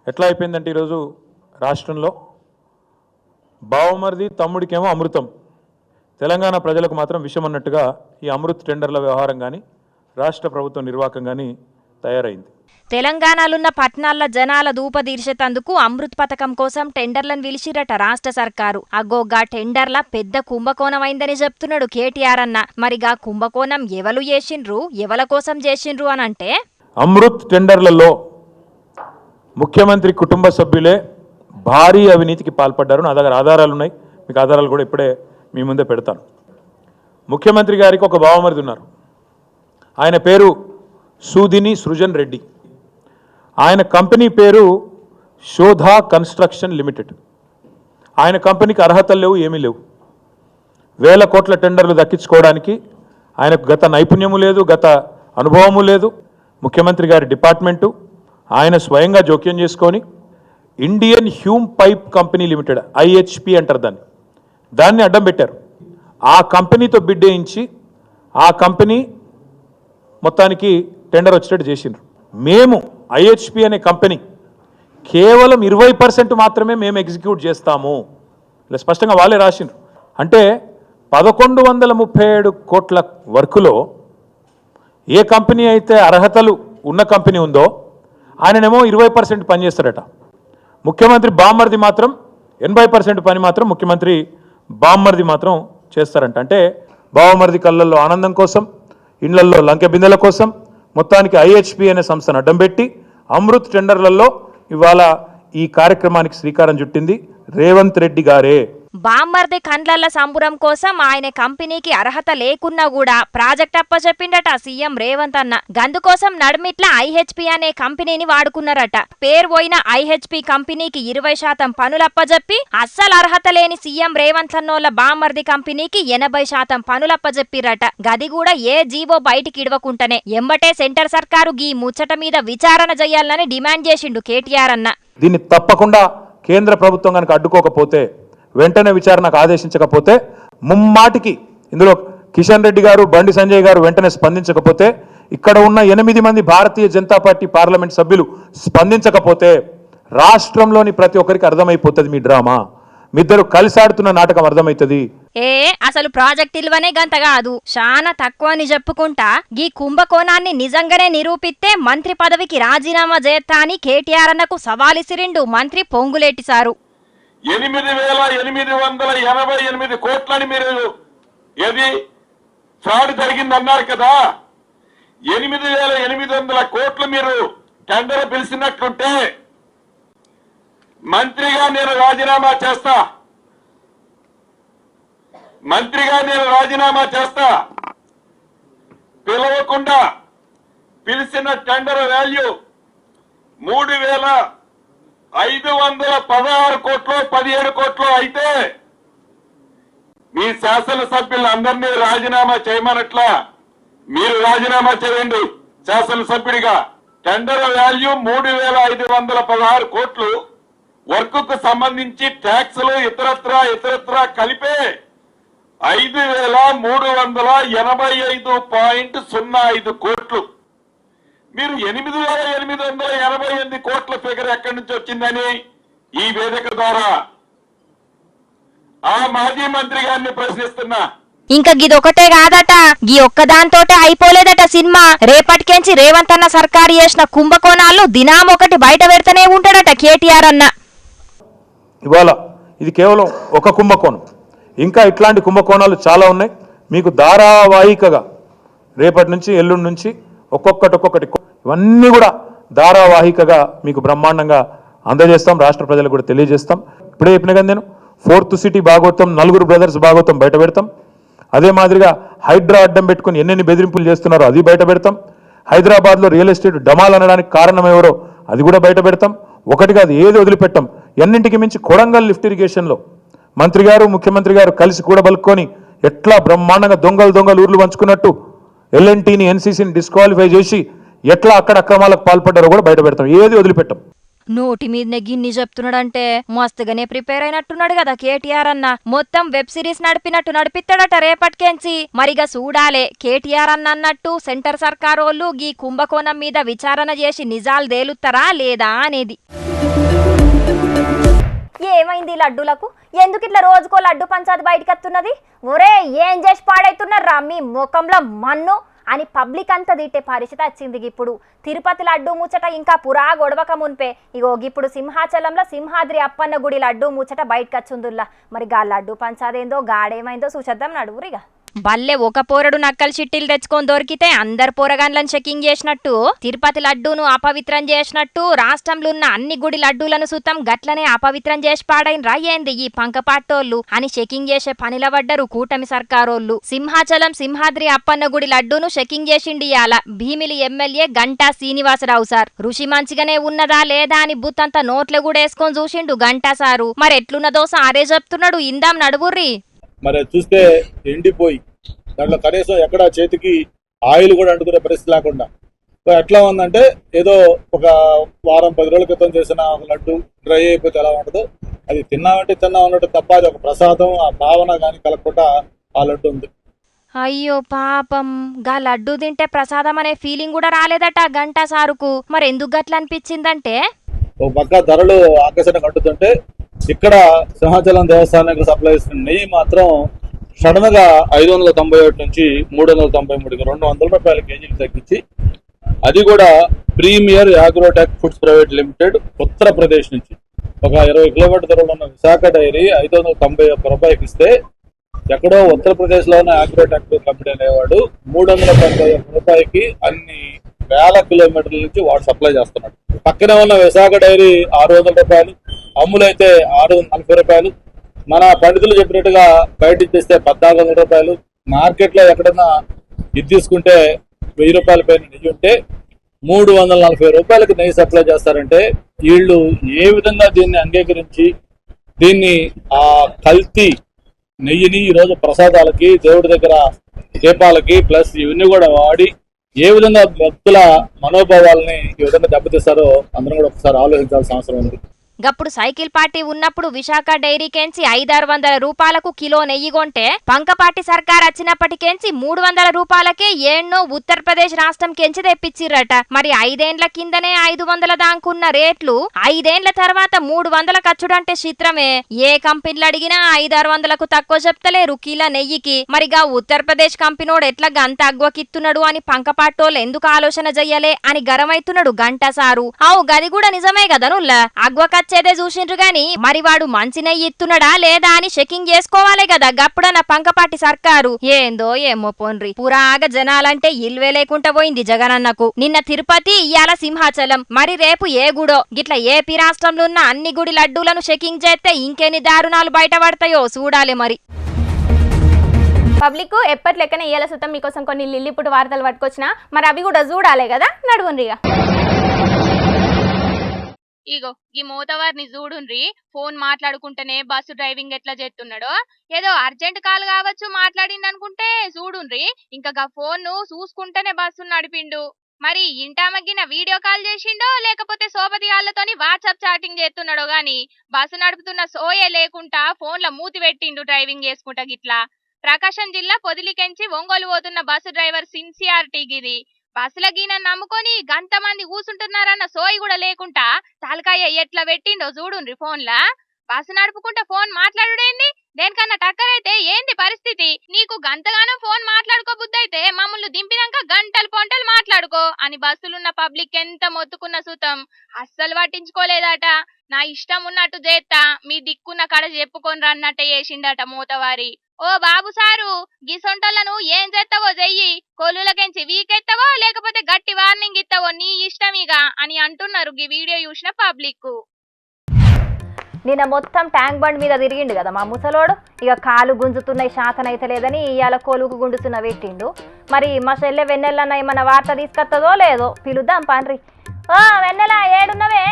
ఎట్లా అయిపోయిందంటే ఈరోజు రాష్ట్రంలో బావమరిది తమ్ముడికేమో అమృతం, తెలంగాణ ప్రజలకు మాత్రం విషం అన్నట్టుగా ఈ అమృత్ టెండర్ల వ్యవహారం కానీ రాష్ట్ర ప్రభుత్వ నిర్వాహకం కానీ తయారైంది.
తెలంగాణలున్న పట్టణాల జనాల దూపదీర్చేతందుకు అమృత్ పథకం కోసం టెండర్లను పిలిచిరట రాష్ట్ర సర్కారు. అగోగా టెండర్ల పెద్ద కుంభకోణం అయిందని చెప్తున్నాడు కేటీఆర్ అన్న. మరిగా కుంభకోణం ఎవలు చేసిండ్రు, ఎవల కోసం చేసిండ్రు అని అంటే,
అమృత్ టెండర్లలో ముఖ్యమంత్రి కుటుంబ సభ్యులే భారీ అవినీతికి పాల్పడ్డారు. నా దగ్గర ఆధారాలు ఉన్నాయి, మీకు ఆధారాలు కూడా ఇప్పుడే మీ ముందే పెడతాను. ముఖ్యమంత్రి గారికి ఒక బావమరిది ఉన్నారు, ఆయన పేరు సూదిని సృజన్ రెడ్డి. ఆయన కంపెనీ పేరు శోధా కన్స్ట్రక్షన్ లిమిటెడ్. ఆయన కంపెనీకి అర్హతలు లేవు, ఏమీ లేవు. వేల కోట్ల టెండర్లు దక్కించుకోవడానికి ఆయనకు గత నైపుణ్యము లేదు, గత అనుభవము లేదు. ముఖ్యమంత్రి గారి డిపార్ట్మెంటు ఆయన స్వయంగా జోక్యం చేసుకొని Indian Hume pipe company limited, IHP అంటారు దాన్ని అడ్డం పెట్టారు. ఆ కంపెనీతో బిడ్ వేయించి ఆ కంపెనీ మొత్తానికి టెండర్ వచ్చేటట్టు చేసిండ్రు. మేము ఐహెచ్పి అనే కంపెనీ కేవలం 20% మాత్రమే మేము ఎగ్జిక్యూట్ చేస్తాము, ఇలా స్పష్టంగా వాళ్ళే రాసిండ్రు. అంటే 1137 కోట్ల వర్కులో ఏ కంపెనీ అయితే అర్హతలు ఉన్న కంపెనీ ఉందో ఆయననేమో 20% పని చేస్తారట. ముఖ్యమంత్రి బామ్మర్ది మాత్రం 80% పని మాత్రం ముఖ్యమంత్రి బామ్మర్ది మాత్రం చేస్తారంట. అంటే బావమరిది కళ్ళల్లో ఆనందం కోసం, ఇండ్లల్లో లంకె బిందెల కోసం మొత్తానికి ఐహెచ్పి అనే సంస్థను అడ్డం పెట్టి అమృత్ టెండర్లలో ఇవాళ ఈ కార్యక్రమానికి శ్రీకారం చుట్టింది రేవంత్ రెడ్డి గారే.
బామ్మర్ది కండ్లల్ల సంబురం కోసం ఆయన కంపెనీకి అర్హత లేకున్నా కూడా ప్రాజెక్ట్ అప్పచెప్పిండట సీఎం రేవంత్ అన్న. గందుకోసం నడుమిట్ల ఐహెచ్పి అనే కంపెనీని వాడుకున్నారట. పేరు పోయిన ఐహెచ్పి కంపెనీకి 20% పనులప్పజెప్పి అస్సలు అర్హత లేని సీఎం రేవంత్ అన్నోళ్ల బామ్మర్ది కంపెనీకి 80% పనులప్పజెప్పిరట. గది కూడా ఏ జీవో బయటికి ఇడవకుంటనే ఎంబటే సెంటర్ సర్కారు గీ ముచ్చట మీద విచారణ చేయాలని డిమాండ్ చేసిండు కేటీఆర్ అన్న.
దీన్ని తప్పకుండా కేంద్ర ప్రభుత్వం కనుక అడ్డుకోకపోతే, వెంటనే విచారణకు ఆదేశించకపోతే, ముమ్మాటికి ఇందులో కిషన్ రెడ్డి గారు, బండి సంజయ్ గారు వెంటనే స్పందించకపోతే, ఇక్కడ ఉన్న 8 మంది భారతీయ జనతా పార్టీ పార్లమెంట్ సభ్యులు స్పందించకపోతే రాష్ట్రంలోని ప్రతి ఒక్కరికి అర్థమైపోతుంది మీ డ్రామా. మీ ఇద్దరు కలిసి ఆడుతున్న నాటకం అర్థమవుతుంది.
అసలు ప్రాజెక్ట్ ఇల్వనే గంత కాదు, చాలా తక్కువ అని చెప్పుకుంటా గీ కుంభకోణాన్ని నిజంగానే నిరూపిస్తే మంత్రి పదవికి రాజీనామా చేస్తా అని కేటీఆర్ అన్నకు సవాలిసిరిండు మంత్రి పొంగులేటి సారు.
8,888 కోట్లని మీరు ఏది ఫ్రాడ్ జరిగిందన్నారు కదా, 8,800 కోట్లు మీరు టెండర్ పిలిచినట్లుంటే మంత్రిగా నేను రాజీనామా చేస్తా, పిలవకుండా పిలిచిన టెండర్ వాల్యూ 3,516 కోట్లు 17 కోట్లు అయితే మీ శాసనసభ్యులందరినీ రాజీనామా చేయమన్నట్లా మీరు రాజీనామా చేయండి శాసనసభ్యుడిగా. టెండర్ వాల్యూ 3,516 కోట్లు, వర్క్ కు సంబంధించి ట్యాక్సులు ఇతరత్రా కలిపే 5,385.05 కోట్లు. మీరు 8,888 కోట్ల ఫిగర్ ఎక్కడి నుంచి వచ్చిందని ఈ వేదిక ద్వారా ఆ మాజీ మంత్రి గారిని ప్రశ్నిస్తున్నా.
ఇంకా గిదొకటే కాదట, గీ ఒక్కదాంతోటే అయిపోలేదట సినిమా. రేపటికెంచి రేవంత్ అన్న సర్కారు చేసిన కుంభకోణాలు దినామొకటి బయట పెడతనే ఉంటాడట కేటీఆర్ అన్న.
ఇవాళ ఇది కేవలం ఒక కుంభకోణం, ఇంకా ఇట్లాంటి కుంభకోణాలు చాలా ఉన్నాయి. మీకు ధారావాహికగా రేపటి నుంచి ఎల్లుండి నుంచి ఒక్కొక్కటి ఇవన్నీ కూడా ధారావాహికగా మీకు బ్రహ్మాండంగా అందజేస్తాం, రాష్ట్ర ప్రజలకు కూడా తెలియజేస్తాం. ఇప్పుడే చెప్పిన కదా నేను 4th సిటీ భాగవతం, నలుగురు బ్రదర్స్ భాగవతం బయట పెడతాం. అదే మాదిరిగా హైడ్రా అడ్డం పెట్టుకుని ఎన్నెన్ని బెదిరింపులు చేస్తున్నారో అది బయట పెడతాం. హైదరాబాద్లో రియల్ ఎస్టేట్ డమాల్ అనడానికి కారణం ఎవరో అది కూడా బయట పెడతాం. ఒకటి కాదు, ఏది వదిలిపెట్టాం. ఎన్నింటికి మించి కొడంగల్ లిఫ్ట్ ఇరిగేషన్లో మంత్రి గారు, ముఖ్యమంత్రి గారు కలిసి కూడా బలుక్కొని ఎట్లా బ్రహ్మాండంగా దొంగలు ఊర్లు పంచుకున్నట్టు ఎల్ఎన్టీని, ఎన్సీసీని డిస్క్వాలిఫై చేసి ఎట్లా అక్కడ అక్రమాలకు పాల్పడ్డారో కూడా బయట పెడతాం. ఏది వదిలిపెట్టాం.
నోటి మీదనే గిన్ని చెప్తున్నాడంటే మస్తుగానే ప్రిపేర్ అయినట్టున్నాడు కదా కేటీఆర్ అన్న. మొత్తం వెబ్ సిరీస్ నడిపినట్టు నడిపిస్తాడట రేపటికెంచి. మరిగా చూడాలే కేటీఆర్ అన్న అన్నట్టు సెంటర్ సర్కారోళ్ళు గీ కుంభకోణం మీద విచారణ చేసి నిజాలు తేలుతారా లేదా అనేది.
ఏమైంది లడ్డూలకు? ఎందుకు ఇట్లా రోజుకో లడ్డు పంచాది బయటకు వస్తున్నది? ఒరే ఏం చేసి పాడైతున్నారా మీ ముఖంలో మన్ను అని పబ్లిక్ అంతా తిట్టే పరిస్థితి వచ్చింది. ఇప్పుడు తిరుపతి లడ్డు ముచ్చట ఇంకా పురా గొడవక మున్పే ఇగో ఇప్పుడు సింహాచలంలో సింహాద్రి అప్పన్న గుడి లడ్డు ముచ్చట బయటకు వచ్చిందుల్లా. మరి గా లడ్డు పంచాదేందో గాడేమైందో చూసేద్దాం నడువురిగా.
బల్లె ఒక పోరడు నక్కలు చిట్టీలు తెచ్చుకొని దొరికితే అందరు పోరగాన్లను చెకింగ్ చేసినట్టు, తిరుపతి లడ్డూను అపవిత్రం చేసినట్టు రాష్ట్రంలో ఉన్న అన్ని గుడి లడ్డూలను సుతం గట్లనే అపవిత్రం చేసి పాడైన రాయేంది ఈ పంకపాటోళ్ళు అని చెకింగ్ చేసే పనిల పడ్డరు కూటమి సర్కారోళ్ళు. సింహాచలం సింహాద్రి అప్పన్న గుడి లడ్డూను చెకింగ్ చేసిండియాల భీమిలి ఎమ్మెల్యే గంటా శ్రీనివాసరావు సార్. రుచి మంచిగానే ఉన్నదా లేదా అని బుత్తంతా నోట్లు కూడా వేసుకొని చూసిండు గంటా సారు. మరి ఎట్లున్నదో సారే చెప్తున్నాడు, ఇందాం నడువుర్రి.
మరి చూస్తే ఎండిపోయి దాంట్లో కనీసం ఎక్కడ చేతికి ఆయిల్ కూడా అంటుకునే పరిస్థితి లేకుండా ఎట్లా ఉందంటే ఏదో ఒక వారం 10 రోజుల క్రితం చేసిన ఒక లడ్డు డ్రై అయిపోతే ఎలా ఉండదు, అది తిన్నామంటే తిన్నా ఉన్నట్టు తప్ప అది ఒక ప్రసాదం ఆ భావన కానీ కలగకుండా ఆ లడ్డు ఉంది.
అయ్యో పాపం, గా లడ్డు తింటే ప్రసాదం అనే ఫీలింగ్ కూడా రాలేదట గంటా సారుకు. మరి ఎందుకు గట్ల అనిపించిందంటే
ఒక పక్క ధరలు ఆకర్షణ కట్టుతుంటే ఇక్కడ సింహాచలం దేవస్థానానికి సప్లై చేస్తున్న నెయ్యి మాత్రం సడన్ గా 591 నుంచి 393 200 రూపాయల కేజీకి తగ్గించి, అది కూడా premier agrotech foods private limited Uttar Pradesh నుంచి ఒక 20 కిలోమీటర్ దూరంలో ఉన్న విశాఖ డైరీ 591 రూపాయలకి ఇస్తే, ఎక్కడో ఉత్తరప్రదేశ్ లో ఉన్న అగ్రోటెక్ కంపెనీ అనేవాడు 391 రూపాయలకి అన్ని వేల కిలోమీటర్ల నుంచి వాడు సప్లై చేస్తున్నాడు. పక్కనే ఉన్న విశాఖ డైరీ 600 రూపాయలు, అమ్ములు అయితే 640 రూపాయలు, మన పండితులు చెప్పినట్టుగా బయట ఇచ్చేస్తే 1400 రూపాయలు. మార్కెట్ లో ఎక్కడన్నా ఇది తీసుకుంటే 1000 రూపాయల పైన నెయ్యి ఉంటే 340 రూపాయలకి నెయ్యి సప్లై చేస్తారంటే వీళ్ళు ఏ విధంగా దీన్ని అంగీకరించి దీన్ని ఆ కల్తీ నెయ్యిని ఈరోజు ప్రసాదాలకి, దేవుడి దగ్గర దీపాలకి ప్లస్ ఇవన్నీ కూడా వాడి ఏ విధంగా భక్తుల మనోభావాలని ఈ విధంగా దెబ్బతీస్తారో అందరం కూడా ఒకసారి ఆలోచించాల్సిన అవసరం ఉంది.
గప్పుడు సైకిల్ పార్టీ ఉన్నప్పుడు విశాఖ డైరీకెంచి 500-600 రూపాయలకు కిలో నెయ్యి కొంటే పంకపాటి సర్కార్ వచ్చినప్పటికెంచి 300 రూపాయలకే ఏన్నో ఉత్తరప్రదేశ్ రాష్ట్రం కెంచి తెప్పించిర్రట. మరి 5 ఏండ్ల కిందనే 500 దాంకున్న రేట్లు 5 ఏండ్ల తర్వాత 300 కచ్చుడంటే చిత్రమే. ఏ కంపెనీలు అడిగినా 500-600కు తక్కువ చెప్తలేరు కిలో నెయ్యికి. మరిగా ఉత్తరప్రదేశ్ కంపెనోడు ఎట్లా గంత అగ్వకిత్తున్నాడు అని పంకపాటోళ్ళు ఎందుకు ఆలోచన చెయ్యలే అని గరమైతున్నాడు గంటా సారు. అవు గది కూడా నిజమే కదా నుల్లా, అగ్వక చేదే చూసిండ్రు గాని మరి వాడు మంచి నెయ్యి ఇస్తున్నాడా లేదా అని చెకింగ్ చేసుకోవాలి కదా గప్పుడన్న పంకపాటి సర్కారు. ఏందో ఏమో పోన్రి, పురాగా జనాలంటే ఇల్వే లేకుండా పోయింది జగనన్నకు. నిన్న తిరుపతి, ఇయాల సింహాచలం, మరి రేపు ఏ గుడో. గిట్ల ఏపీ రాష్ట్రంలో ఉన్న అన్ని గుడి లడ్డూలను చెకింగ్ చేస్తే ఇంకెన్ని దారుణాలు బయటపడతాయో చూడాలి. మరి
పబ్లిక్ ఎప్పటి లెక్కన ఇయ్యాల సుతం మీకోసం కొన్ని లిల్లిపుట్టు వార్తలు పట్టుకొచ్చినా, మరి అవి కూడా చూడాలి కదా నడువుండ్రిగా.
ఇగో ఈ మోతవారిని చూడుండ్రి, ఫోన్ మాట్లాడుకుంటేనే బస్సు డ్రైవింగ్ ఎట్లా చేస్తున్నాడో. ఏదో అర్జెంట్ కాల్ కావచ్చు మాట్లాడింది అనుకుంటే చూడుండ్రి, ఇంకా ఫోన్ ను చూసుకుంటేనే బస్సు నడిపిండు. మరి ఇంటామగ్గిన వీడియో కాల్ చేసిండో లేకపోతే సోపతి గాళ్ళతోని వాట్సాప్ చాటింగ్ చేస్తున్నాడో గాని బస్సు నడుపుతున్న సోయే లేకుండా ఫోన్ల మూతి పెట్టిండు డ్రైవింగ్ చేసుకుంటా గిట్లా. ప్రకాశం జిల్లా పొదిలికెంచి ఒంగోలు పోతున్న బస్సు డ్రైవర్ సిన్సియారిటీ గిది. బస్సుల గీన నమ్ముకొని గంతమంది కూసుంటున్నారన్న సోయి కూడా లేకుండా తలకాయ ఎట్లా పెట్టిండో చూడుండ్రి ఫోన్లా. Bus నడుపుకుంటే phone మాట్లాడుడేంది? దేనికన్నా టక్కరైతే ఏంది పరిస్థితి? నీకు గంతగానో ఫోన్ మాట్లాడుకోబుద్దైతే మమ్మల్ని దింపినాక గంటలు పొంటలు మాట్లాడుకో అని బస్సులున్న పబ్లిక్ ఎంత మొత్తుకున్న సుతం అస్సలు పట్టించుకోలేదట. నా ఇష్టం ఉన్నట్టు చేస్తా, మీ దిక్కున్న కడ చెప్పుకొని రన్నట్టే చేసిండట మోతవారి. ఓ బాబు సారు, గిసొంటోళ్లను ఏం చేస్తావో చెయ్యి, కొలులకెంచి వీకెత్తావో లేకపోతే గట్టి వార్నింగ్ ఇస్తావో నీ ఇష్టం ఇక అని అంటున్నారు ఈ వీడియో చూసిన పబ్లిక్.
నిన్న మొత్తం ట్యాంక్ బండ్ మీద తిరిగిండు కదా మా ముసలోడు. ఇక కాలు గుంజుతున్నాయి, శాతం అయితే లేదని ఇవాళ కొలుకు గుండుతున్న పెట్టిండు. మరి మా చెల్లె వెన్నెలన్న ఏమన్నా వార్త తీసుకొస్తుందో లేదో పిలుద్దాం పాండ్రి. ఓ వెన్నెల ఏడున్నవే?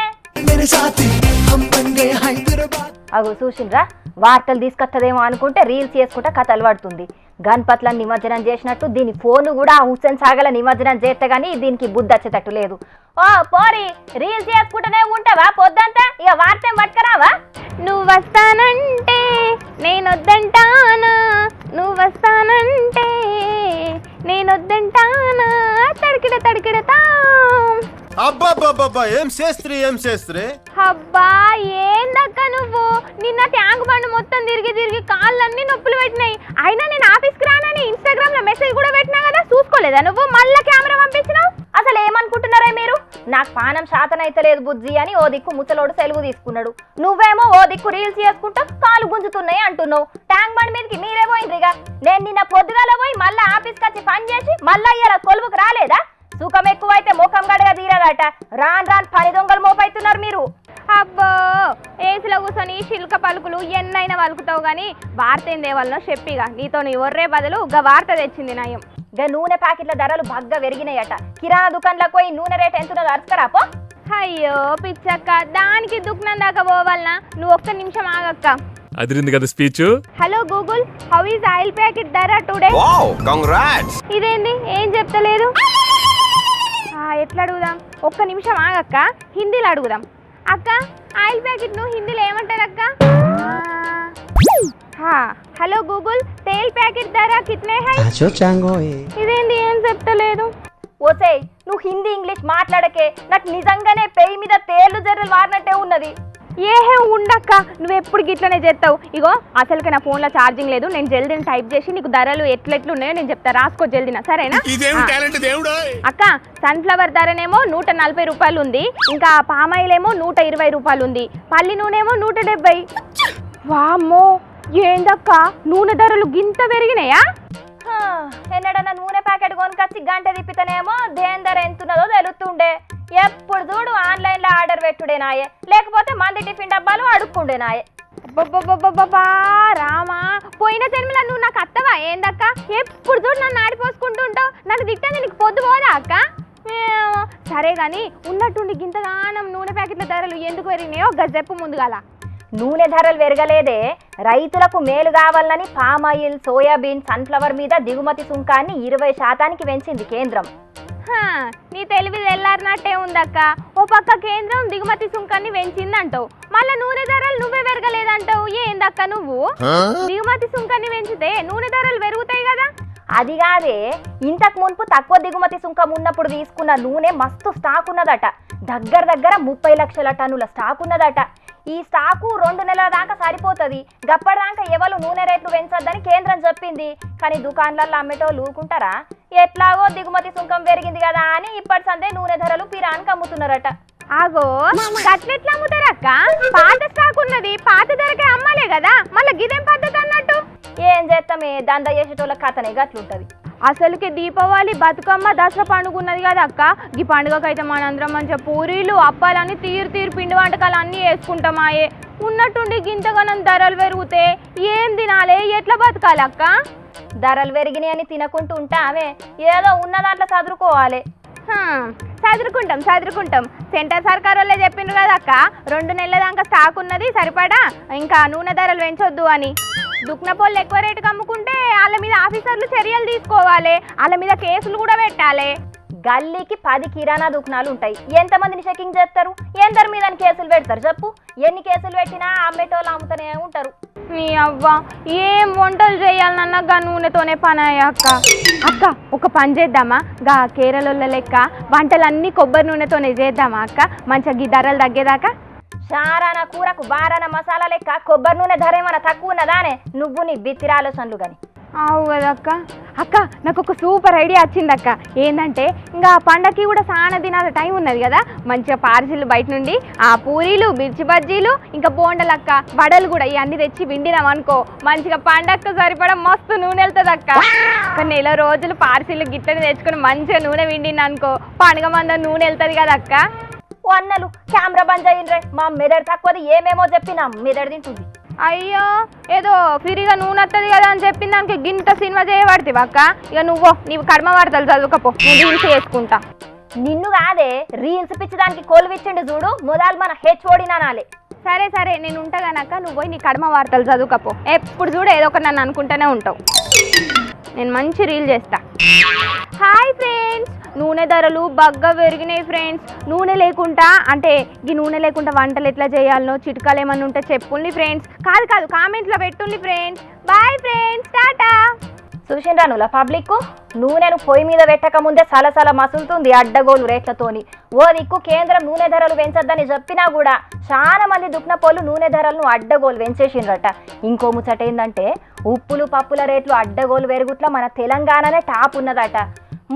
అగో చూసిండ్రా, వార్తలు తీసుకొస్తుందేమో అనుకుంటే రీల్స్ చేసుకుంటా కథలు పడుతుంది. గణపతులను నిమజ్జనం చేసినట్టు దీని ఫోన్ కూడా హుస్సేన్ సాగల నిమజ్జనం చేస్తే గానీ దీనికి బుద్ధి వచ్చేటట్టు లేదు. ఓ పోరి, రీల్స్ చేసుకుంటూనే ఉంటావా పొద్దంతా? ఇక వార్త పట్టుకరావా?
నువ్వు వస్తానంటే నేనొద్దంటానా, నువ్వు వస్తానంటే నేనొద్దంటానా, తడికిడ తడికిడతా.
అబ్బా ఏం చేస్త్రీ
అబ్బా ఏందక్క నువ్వు? నిన్న ట్యాంక్ బండ్ మొత్తం తిరిగి తిరిగి కాళ్ళన్నీ నొప్పులు పెట్టినాయి. అయినా నేను ఆఫీస్కి రానని ఇన్స్టాగ్రామ్ లో మెసేజ్ కూడా పెట్టినా కదా, చూసుకోలేదా నువ్వు? మళ్ళా కెమెరా పంపించినావు.
అసలు ఏమనుకుంటున్నారా మీరు? నాకు పానం శాతం అయితే లేదు బుజ్జి అని ఓ దిక్కు ముసలోడు సెలవు తీసుకున్నాడు. నువ్వేమో ఓ దిక్కు రీల్స్ చేసుకుంటా కాలు గుంజుతున్నాయి అంటున్నావు. ట్యాంక్ బండ్ మీదకి మీరే పోయిండ్రిగా. నేను నిన్న పొద్దుగాల పోయి మళ్ళా ఆఫీస్కి వచ్చి పని చేసి మళ్ళా ఇలా కొలువుకు రాలేదా? సుఖం ఎక్కువైతే ముఖం గడగా తీరాదట. రాన్ పని దొంగలు మోపైతున్నారు మీరు.
అబ్బో ఏసులో కూర్చొని శిల్క పలుకులు ఎన్నైనా పలుకుతావు గానీ వార్త ఏం దేవాలనో చెప్పిగా. నీతో నీ ఒర్రే బదులు గా వార్త తెచ్చింది నయం.
గా నూనె ప్యాకెట్ల ధరలు బాగా పెరిగినాయట. కిరాణా దుకాణంలోకి పోయి నూనె రేట్ ఎంతున్నదో అరుచుకరాపో.
అయ్యో పిచ్చక్క, దానికి దుకాణం దాకా పోవాలనా? నువ్వు ఒక్క నిమిషం ఆగక్క.
అదిరింది కదా speech.
Hello Google, how is oil packet ధర టుడే?
Wow congrats.
ఇదేంది ఏం చెప్తలేదు? ఎట్లా అడుగుదాం? ఒక్క నిమిషం ఆగక్క, హిందీలో అడుగుదాం. అక్క ఆయిల్ ప్యాకెట్ ను హిందీలో ఏమంటారు అక్క? హలో గూగుల్, తేల్ ప్యాకెట్ ధర కితనే హై? ఇదేంది ఏం చెప్తలేదు?
ఓసేయ్, నువ్వు హిందీ ఇంగ్లీష్ మాట్లాడకే. నాకు నిజంగానే పెయి మీద తేళ్లు జర్రలు వారినట్టే ఉన్నది.
ఏహే ఉండక్క, నువ్వు ఎప్పుడు గిట్లనే చేస్తావు. ఇగో అసలుకి నా ఫోన్లో ఛార్జింగ్ లేదు. నేను జల్దీని టైప్ చేసి నీకు ధరలు ఎట్లెట్లున్నాయో నేను చెప్తా, రాసుకో జల్దీనా, సరేనా? అక్క సన్ఫ్లవర్ ధరనేమో 140 రూపాయలు ఉంది. ఇంకా పామాయిల్ ఏమో 120 రూపాయలు ఉంది. పల్లి నూనెమో 170. వామ్మో ఏందక్క నూనె ధరలు గింత పెరిగినాయా?
ఎన్నడన్నా నూనె ప్యాకెట్ కొనుకొచ్చి గంట తిప్పితేనేమో దేని ధర ఎంతున్నదో తెలుస్తుండే. ఎప్పుడు చూడు ఆన్లైన్లో ఆర్డర్ పెట్టుడేనాయే, లేకపోతే మంది టిఫిన్ డబ్బాలు అడుక్కుండేనాయే.
రామా, పోయిన జన్మలో నువ్వు నాకు అత్తవా ఏందక్క? ఎప్పుడు చూడు నన్ను ఆడిపోసుకుంటుంటావు. నన్ను తిట్టని నీకు పొద్దు పోదా అక్క? సరే గాని ఉన్నట్టుండి గింతగానం నూనె ప్యాకెట్ల ధరలు ఎందుకు పెరిగినాయో గజెప్పు ముందుగాల.
నూనె ధరలు పెరగలేదే, రైతులకు మేలు కావాలని పామాయిల్, సోయాబీన్, సన్ఫ్లవర్ మీద దిగుమతి సుంకాన్ని 20% పెంచింది కేంద్రం.
నీ తెలివి తెల్లారినట్టే ఉందక్క. ఓ పక్క కేంద్రం దిగుమతి సుంకాన్ని పెంచిందంటావు, మళ్ళా నూనె ధరలు నువ్వే పెరగలేదంటావు. ఏందక్క నువ్వు? దిగుమతి సుంకాన్ని పెంచితే నూనె ధరలు పెరుగుతాయి కదా.
అది కాదే, ఇంతకు మున్పు తక్కువ దిగుమతి సుంకం ఉన్నప్పుడు తీసుకున్న నూనె మస్తు స్టాక్ ఉన్నదట. దగ్గర 30 లక్షల టన్నుల స్టాక్ ఉన్నదట. ఈ స్టాకు 2 నెలల దాకా సరిపోతుంది. గప్పటిదాకా ఎవరు నూనె రేట్లు పెంచొద్దని కేంద్రం చెప్పింది. కానీ దుకాణాలలో అమ్మేటోళ్ళు ఊరుకుంటారా? ఎట్లాగో దిగుమతి సుంకం పెరిగింది కదా అని ఇప్పటి సందే నూనె ధరలు పిరానికి అమ్ముతున్నారట.
ఆగో గట్లెట్లా అమ్ముతారక్క? పాత స్టాక్ ఉన్నది పాత ధరకే అమ్మాలే కదా, మళ్ళీ గిదేం పద్ధతి అన్నట్టు?
ఏం చేస్తామే, దంద చేసేటోళ్ళ కథనే గట్లుంటది.
అసలుకి దీపావళి, బతుకమ్మ, దసరా పండుగ ఉన్నది కదా అక్క. ఈ పండుగకైతే మనందరం మంచిగా పూరీలు, అప్పాలని తీరు పిండి వంటకాలు అన్నీ వేసుకుంటామాయే. ఉన్నట్టుండి గింతగానం ధరలు పెరిగితే ఏం తినాలి, ఎట్లా బతకాలి అక్క?
ధరలు పెరిగినాయి అని తినకుంటూ ఉంటామే, ఏదో ఉన్న దాంట్లో చదువుకోవాలి.
చదువుకుంటాం. సెంటర్ సర్కార్ వాళ్ళే చెప్పిండ్రు కదా అక్క, 2 నెలల దాకా స్టాక్ ఉన్నది సరిపడా, ఇంకా నూనె ధరలు పెంచొద్దు అని. దుక్నపోళ్ళు ఎక్కువ రేటుకి అమ్ముకుంటే వాళ్ళ మీద ఆఫీసర్లు చర్యలు తీసుకోవాలి, వాళ్ళ మీద కేసులు కూడా పెట్టాలి.
గల్లీకి 10 కిరాణా దుకాణాలు ఉంటాయి. ఎంతమందిని చెకింగ్ చేస్తారు? ఎందరి మీద కేసులు పెడతారు చెప్పు? ఎన్ని కేసులు పెట్టినా అమ్మేటోళ్ళు అమ్ముతూనే ఉంటారు.
నీ అవ్వ ఏం వంటలు చేయాలన్నా గా నూనెతోనే పని అక్క. అక్క ఒక పని చేద్దామా? గా కేరళ లెక్క వంటలన్నీ కొబ్బరి నూనెతోనే చేద్దామా అక్క? మంచిగా ఈ ధరలు తగ్గేదాకా.
చారాన కూరకు బారాన మసాలా లెక్క కొబ్బరి నూనె ధర ఏమైనా తక్కువ ఉన్నదానే? నువ్వు నీ బిత్తిరి ఆలోచనలు కానీ.
అవు కదక్క. అక్క నాకు ఒక సూపర్ ఐడియా వచ్చిందక్క. ఏంటంటే ఇంకా పండగకి కూడా చాలా దినాల టైం ఉన్నది కదా, మంచిగా పార్సిల్ బయట నుండి ఆ పూరీలు, మిర్చి బజ్జీలు, ఇంకా బోండలక్క, వడలు కూడా ఇవన్నీ తెచ్చి విండినాం అనుకో, మంచిగా పండగకు సరిపడా మస్తు నూనె వెళ్తుంది అక్క. ఒక నెల రోజులు పార్సిల్ గిట్లని తెచ్చుకొని మంచిగా నూనె విండిన అనుకో, పండుగ మంద నూనె వెళ్తుంది కదా అక్క.
ఓ అన్నలు కెమెరా బంద్ చేయండి, మా మెదడు తక్కువది ఏమేమో చెప్పినా మెదడు తింటుంది.
అయ్యో ఏదో ఫ్రీగా నూనె వస్తుంది కదా అని చెప్పిన దానికి గింత సినిమా చేయబడుతుంది అక్క. ఇక నీవు కర్మ వార్తలు చదువుకపో, నేను రీల్స్ చేసుకుంటా.
నిన్ను కాదే రీల్స్ పిచ్చడానికి కోలువిచ్చిండు చూడు, మొదలు మన హెచ్ఓడి నానాలే.
సరే సరే నేను ఉంటా గనక నువ్వు పోయి నీ కర్మ వార్తలు చదువుకపో. ఎప్పుడు చూడు ఏదో ఒకటి నన్ను అనుకుంటూనే ఉంటావు. నేను మంచి రీల్ చేస్తా. హాయ్ ఫ్రెండ్స్, నూనె ధరలు బాగా పెరిగినాయి ఫ్రెండ్స్. నూనె లేకుండా అంటే ఈ నూనె లేకుండా వంటలు ఎట్లా చేయాలనో చిట్కాలు ఏమన్నా ఉంటే చెప్పుండి ఫ్రెండ్స్. కాదు కామెంట్లో పెట్టుండి ఫ్రెండ్స్. Boy friends, tata.
చూసిండ్రా నువ్వు పబ్లిక్ నూనెను పొయ్యి మీద పెట్టక ముందే సలసల మసులుతుంది అడ్డగోలు రేట్లతోని. ఓ దిక్కు కేంద్రం నూనె ధరలు పెంచొద్దని చెప్పినా కూడా చాలా మంది దుక్నపోళ్ళు నూనె ధరలను అడ్డగోలు పెంచేసిండ్రట. ఇంకో ముచ్చట ఏంటంటే ఉప్పులు పప్పుల రేట్లు అడ్డగోలు పెరుగుట్లా మన తెలంగాణనే టాప్ ఉన్నదట.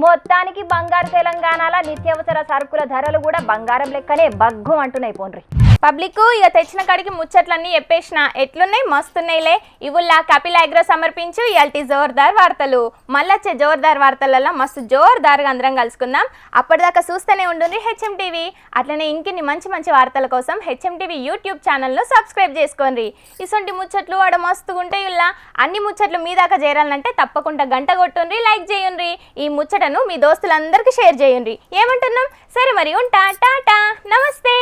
మొత్తానికి బంగారు తెలంగాణలో నిత్యావసర సరుకుల ధరలు కూడా బంగారం లెక్కనే బగ్గు అంటున్నాయి. పోన్రి
పబ్లిక్ ఇక తెచ్చిన కాడికి ముచ్చట్లన్నీ చెప్పేసిన. ఎట్లున్నాయి? మస్తున్నాయిలే. ఇవుల్లా కపిల్ అగ్రో సమర్పించు ఇయాల్టి జోర్దార్ వార్తలు. మళ్ళొచ్చే జోర్దార్ వార్తలలో మస్తు జోర్దార్గా అందరం కలుసుకుందాం. అప్పటిదాకా చూస్తూనే ఉండండి హెచ్ఎం టీవీ. అట్లనే ఇంకిన్ని మంచి మంచి వార్తల కోసం హెచ్ఎం టీవీ యూట్యూబ్ ఛానల్ను సబ్స్క్రైబ్ చేసుకోండి. ఇసొంటి ముచ్చట్లు ఆడ మస్తుగా ఉంటాయి. ఇలా అన్ని ముచ్చట్లు మీ దాకా చేరాలంటే తప్పకుండా గంట కొట్టుండ్రి, లైక్ చేయండి. ఈ ముచ్చటను మీ దోస్తులందరికీ షేర్ చేయండి. ఏమంటున్నాం? సరే మరి ఉంటా, టాటా, నమస్తే.